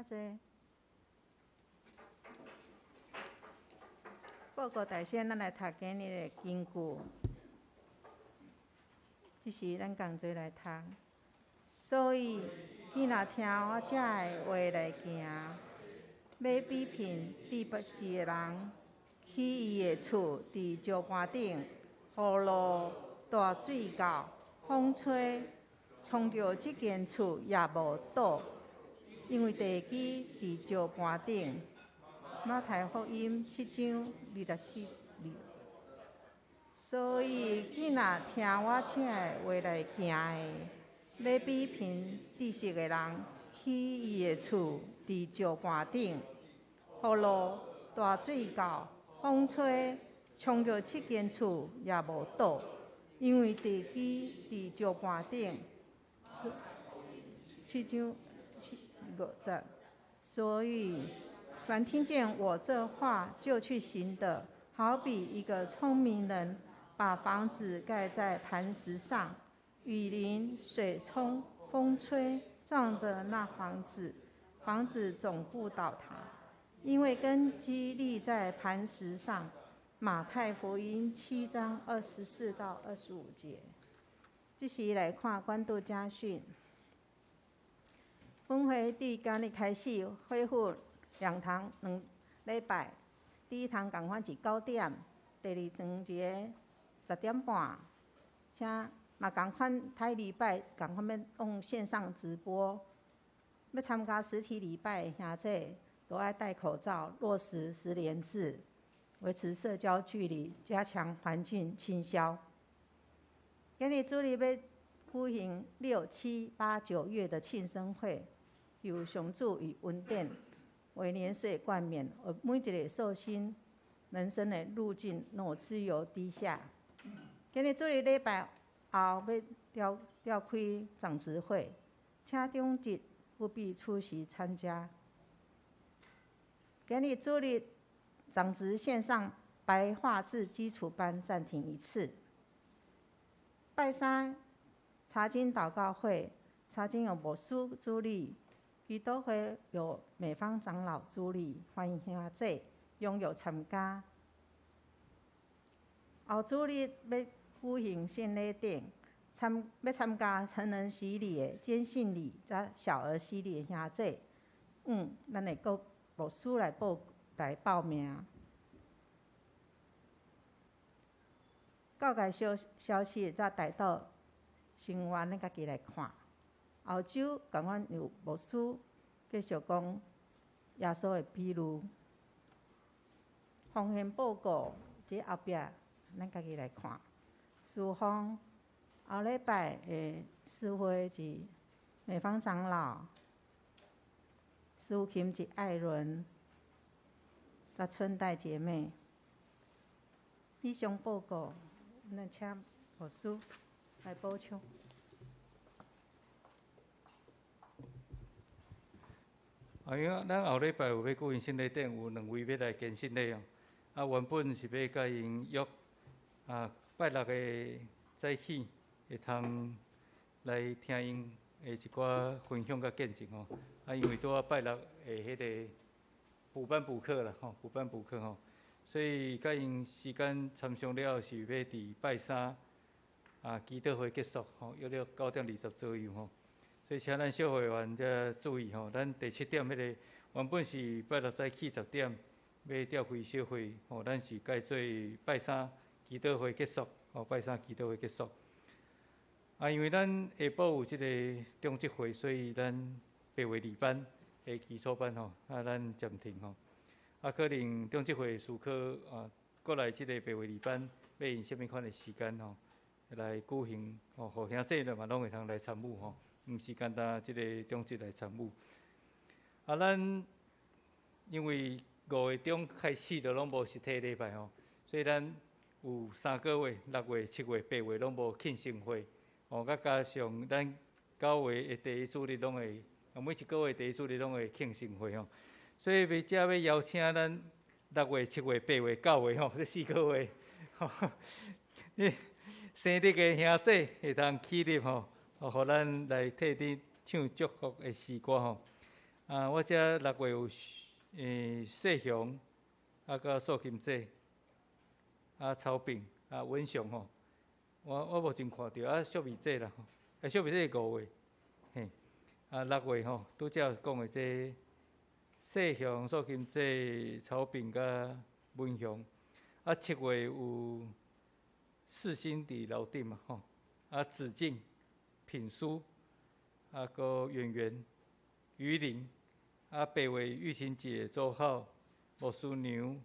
坐。报告大仙，咱来读今日的经句。这是咱同齐来读。所以，你若听我这的话来行，要比贫地不是的人，去伊的厝伫石盘顶，雨露大水到，风吹，冲着即间厝也无倒，因为地基伫石盘顶。马太福音7章24字。所以，你若听我这的话来行的，要比贫知识的人，去伊的厝伫石盘顶，雨露大水到，风吹，冲着这间厝也无倒，因为地基伫石盘顶。7章50。所以，凡听见我这话就去行的，好比一个聪明人，把房子盖在磐石上，雨淋、水冲、风吹，撞着那房子，房子总不倒塌，因为根基立在磐石上。马太福音7章24到25节。这时来看关渡家训。本会伫今日开始恢复2堂2礼拜，第一堂共款是9点，第二堂节10点半，请嘛共款台礼拜共款要用线上直播。要参加实体礼拜的兄弟，都要戴口罩，落实10连制，维持社交距离，加强环境清消。今日主日要举行6、7、8、9月的庆生会。由上主与恩典为年岁冠冕，而每一个寿星人生的路径能有自由低下。今日主日礼拜后要召开长执会，请中职不必出席参加。今日主日长执线上白话字基础班暂停1次。拜三查经祷告会，查经有牧师主理。基督会有美方长老主理，欢迎兄弟踊跃参加。后主日要举行献礼典，要参加成人洗礼的坚信礼，加小儿洗礼的兄弟，咱会个牧师来报名。教界消息则带到成员，咱家己来看。后周共阮有牧师继续讲耶稣的比喻，奉献报告这后壁咱家己来看。事奉后礼拜的诗会是美方长老、苏琴及艾伦、甲春代姐妹。以上报告，咱请牧师来补充。因为咱后礼拜有要举行新礼典，有2位要来建新礼哦。原本是要甲因约拜六的早起，会通来听因的一寡分享甲见证哦。因为拄拜六的迄个补班补课啦补班补课所以甲因时间参详了后，是要伫拜三祈祷会结束约了9:20左右所以请咱小会员则注意咱第7点迄个原本是拜六早起10点要调开小会咱是改做拜三祈祷会结束拜三祈祷会结束因为咱下晡有即个中职会，所以咱8月2班的基础班咱暂停可能中职会思考过来即个8月2班要用什么款的时间来举行互兄弟们嘛拢会通来参与毋是简单即个中职来参与咱因为5月中开始就拢无实体礼拜所以咱有3个月6月、7月、8月拢无庆生会佮加上咱9月的第一主日拢会每一个月第一主日拢会庆生会所以要邀请咱6月、7月、8月、9月这4个月生日的兄弟会通起立互咱来替你唱祝福的诗歌我遮6月有世雄甲素琴姐曹炳文雄我无真看到小美姐啦小美姐5月6月拄则讲的这世雄、素琴姐、曹炳甲文雄7月有世新伫楼顶嘛子敬、品书个圆圆、于玲8月玉琴姐、周浩、莫淑娘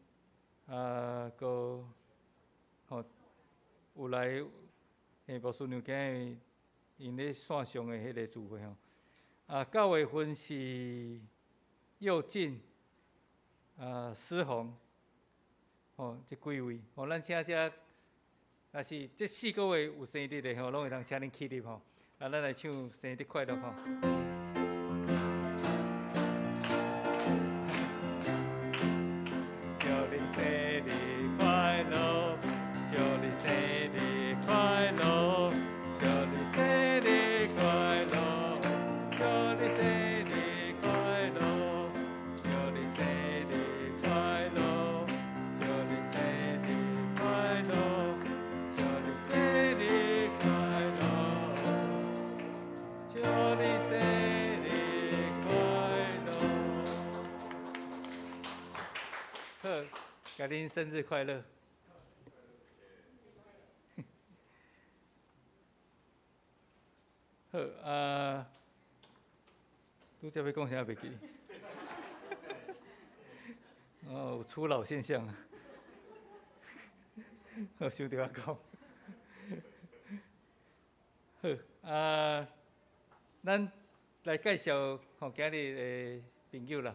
个有来莫淑娘今日因咧线上的迄个聚会9月份是佑进思宏这几位咱请遮若是这4个月有生日的拢会通请恁起立咱来唱生日快乐祝你生日快乐，祝你生日快乐，祝你生日快乐，祝你生日快乐，祝你生日快乐，祝你生日快乐，祝你生日快乐，祝你生日快乐。好，祝您生日快乐。好拄则要讲啥袂记？有初老现象好，想着讲。好咱来介绍今日的朋友啦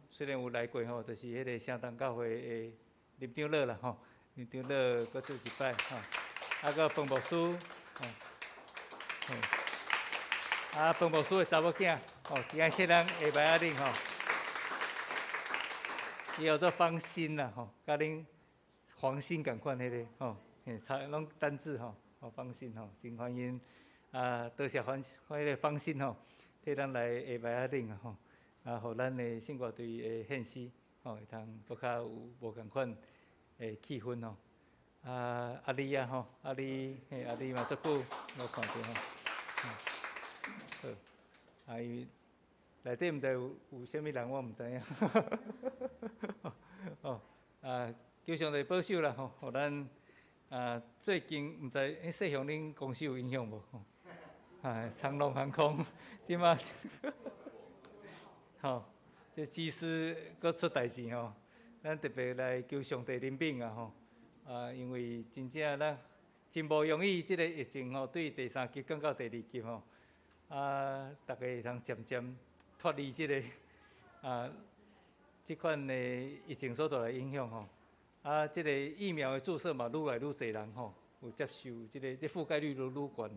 虽然有来过就是迄个圣诞教会的林长老啦林长老搁做一摆个彭牧师彭牧师的查某囝今仔迄人下摆恁伊叫做方心啦甲恁黄心共款迄个拢单字方心真欢迎多谢迄个方心替咱来下摆恁互咱的圣乐队的献诗会通搁较有无共款的气氛阿丽阿丽嘛足久无看着好因为内底毋知有啥物人我毋知影求上帝保守啦互咱最近毋知世雄恁公司有影响无长龙航空即马这机师搁出代志咱特别来求上帝怜悯因为真正咱真无容易，这个疫情对第3级降到第2级大家会通渐渐脱离这个这款的疫情所带来影响这个疫苗的注射嘛，愈来愈侪人有接受，这覆盖率愈高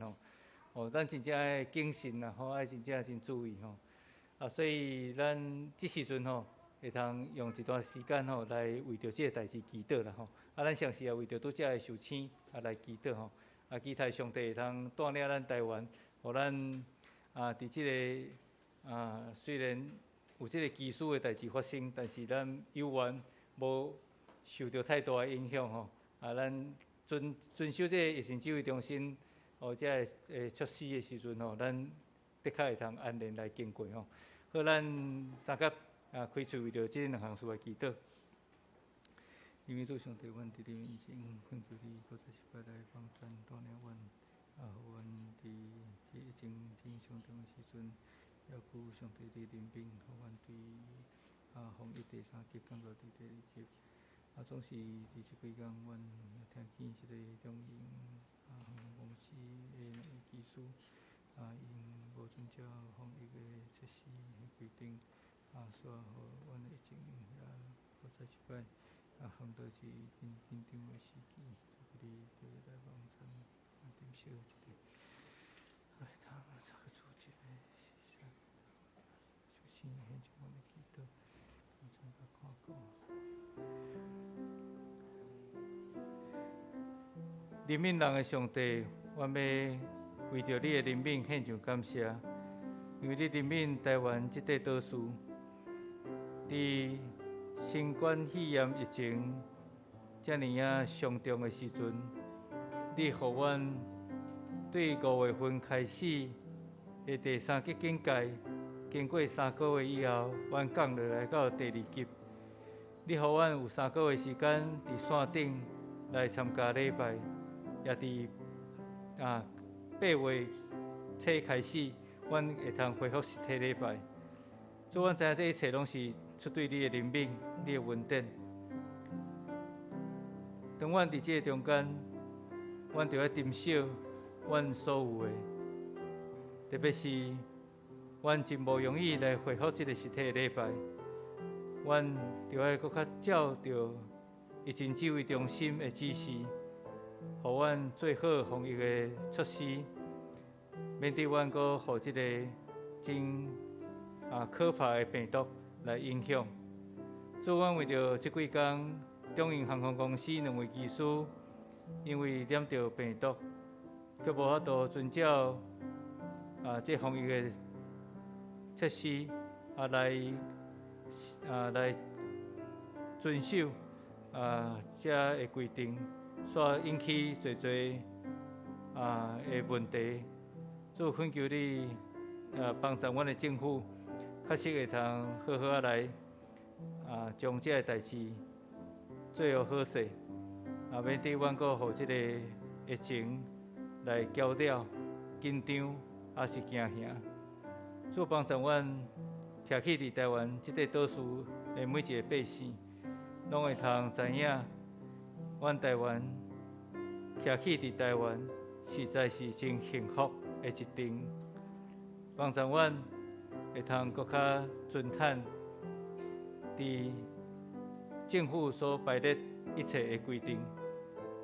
咱真正要谨慎啦爱真正真注意所以咱即时阵吼，会通用一段时间吼来为着即个代志祈祷啦吼。咱常时也为着拄则的受请来祈祷吼。期待上帝会通带领咱台湾，互咱伫即个虽然有即个奇殊的代志发生，但是咱有缘无受到太大的影响吼。咱遵守即个疫情指挥中心即个措施的时阵吼，咱的确会通安然来经过吼。好，咱三甲开喙为着即两项事来祈祷。因为主上帝，阮伫你面前恳求你，搁再一摆来帮咱带领阮，互阮伫即疫情真上重的时阵，要求上帝你怜悯，互阮对防疫第三级降到伫第二级。总是伫即几工，阮听见即个中营航空公司的技术，因无遵照防疫的措施规定，煞互阮的疫情也搁再一摆。含到是真紧张的时机，所以就来帮咱点小一个，来他们这个主角的是啥？首先现在我们祈祷，我真甲看过。怜悯人的上帝，我要为着你的怜悯献上感谢，因为你怜悯台湾这块岛屿，伫新冠肺炎疫情遮尔上重的时阵，你互阮对5月份开始的第三级警戒，经过3个月以后，阮降落来到第2级。你互阮有3个月时间伫线顶来参加礼拜，也伫8月初开始，阮会通恢复实体礼拜。所以阮知影这一切拢是出对你的怜悯，你的恩典。当阮伫这个中间，阮就要珍惜阮所有的，特别是阮真无容易来恢复这个实体的礼拜，阮就要搁较照着疫情指挥中心的指示，互阮做好防疫的措施，免得阮搁互这个真可怕的病毒来影响。所以阮为着这几天，中营航空公司2位技师因为染到病毒，却无法度遵照这防疫的措施来遵守这的规定，所引起侪的问题。所以恳求你帮助阮的政府，确实会通好好来将这个代志做好好势，免得阮阁互这个疫情来搅扰、紧张，还是惊吓。主帮助阮徛起伫台湾这块岛屿的每一个百姓，拢会通知影，阮台湾徛起伫台湾，实在是真幸福的一阵。帮助阮会通搁较尊坦伫政府所排列一切的规定。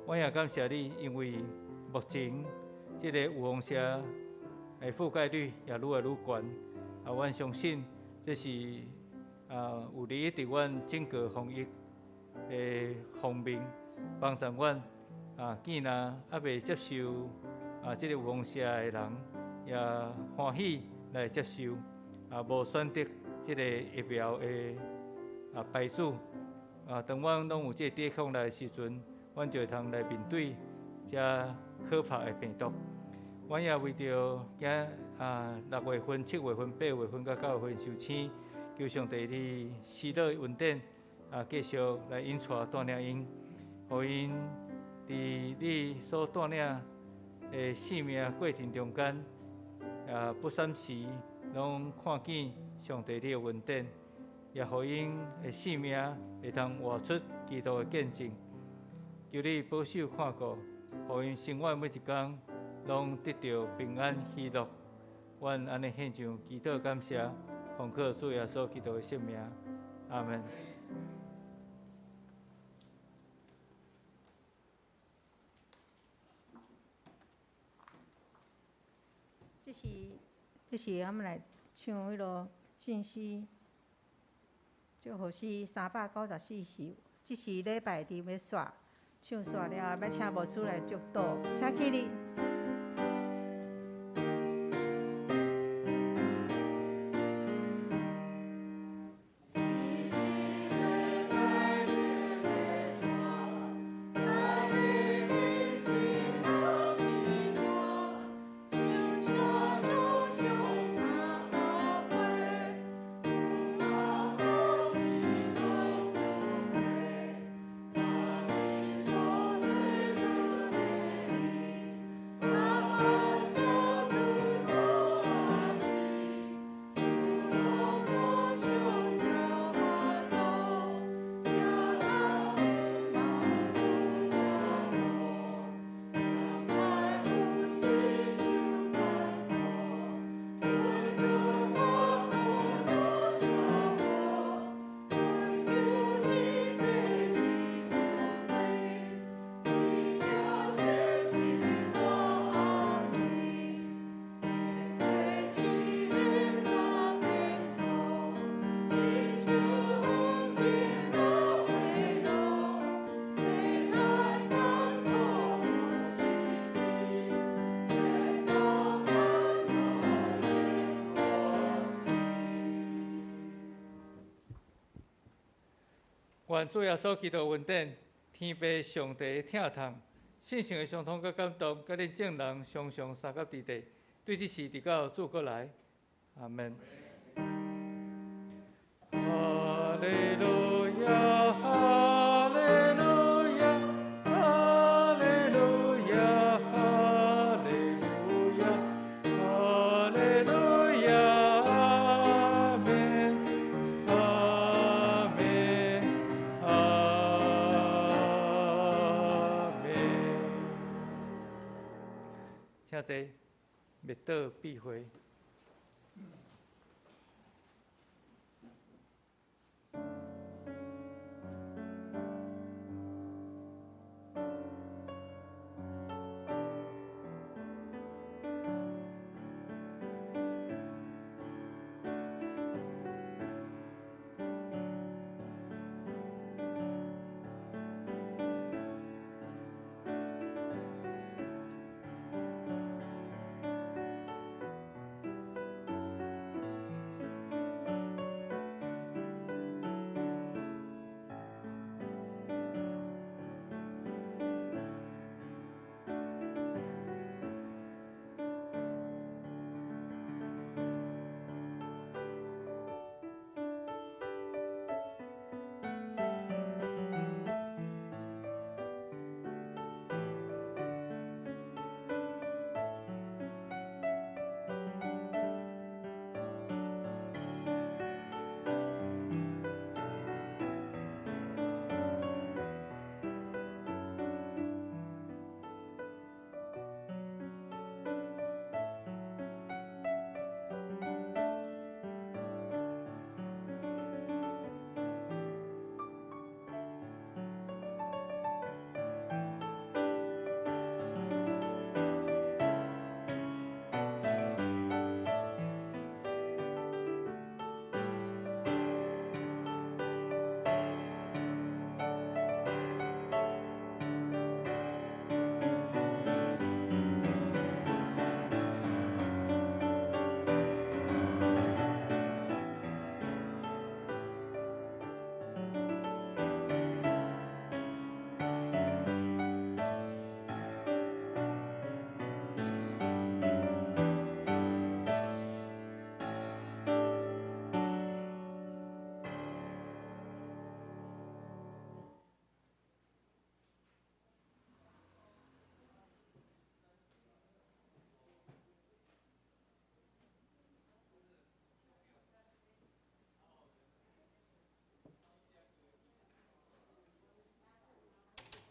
我也感谢你，因为目前这个有风险的覆盖率也愈来愈悬。阮相信这是有利于伫阮整个防疫的方面，帮助阮见若还未接受这个有风险的人，也欢喜来接受无选择这个疫苗的牌子。当阮拢有这个抵抗力的时阵，阮就会通来面对这可怕的病毒。阮也为着6月份、7月份、8月份、甲9月份受请，求上帝你施乐恩典，继续来引带带领因，互因伫你所带领的生命过程中间，不闪时拢看见上帝你的恩典，也互因的生命会通活出基督的见证。求你保守看顾，互因生活每一天拢得到平安喜乐。阮安尼献上祈祷感谢，奉靠主耶稣基督的圣名，阿门。这是我们来唱迄落信息，就好似394首，这是礼拜日要煞，唱煞了，要请牧师来祝祷，请起立。愿主耶稣基督恩典，天父上帝的疼痛，信心的相通甲感动，甲恁众人常常三甲伫地，对这事直到主过来，阿门。哈利路亚，哈利路亚，哈利路亚，哈利路亚，哈利路亚，阿门，阿门，阿门。请坐，灭道必回。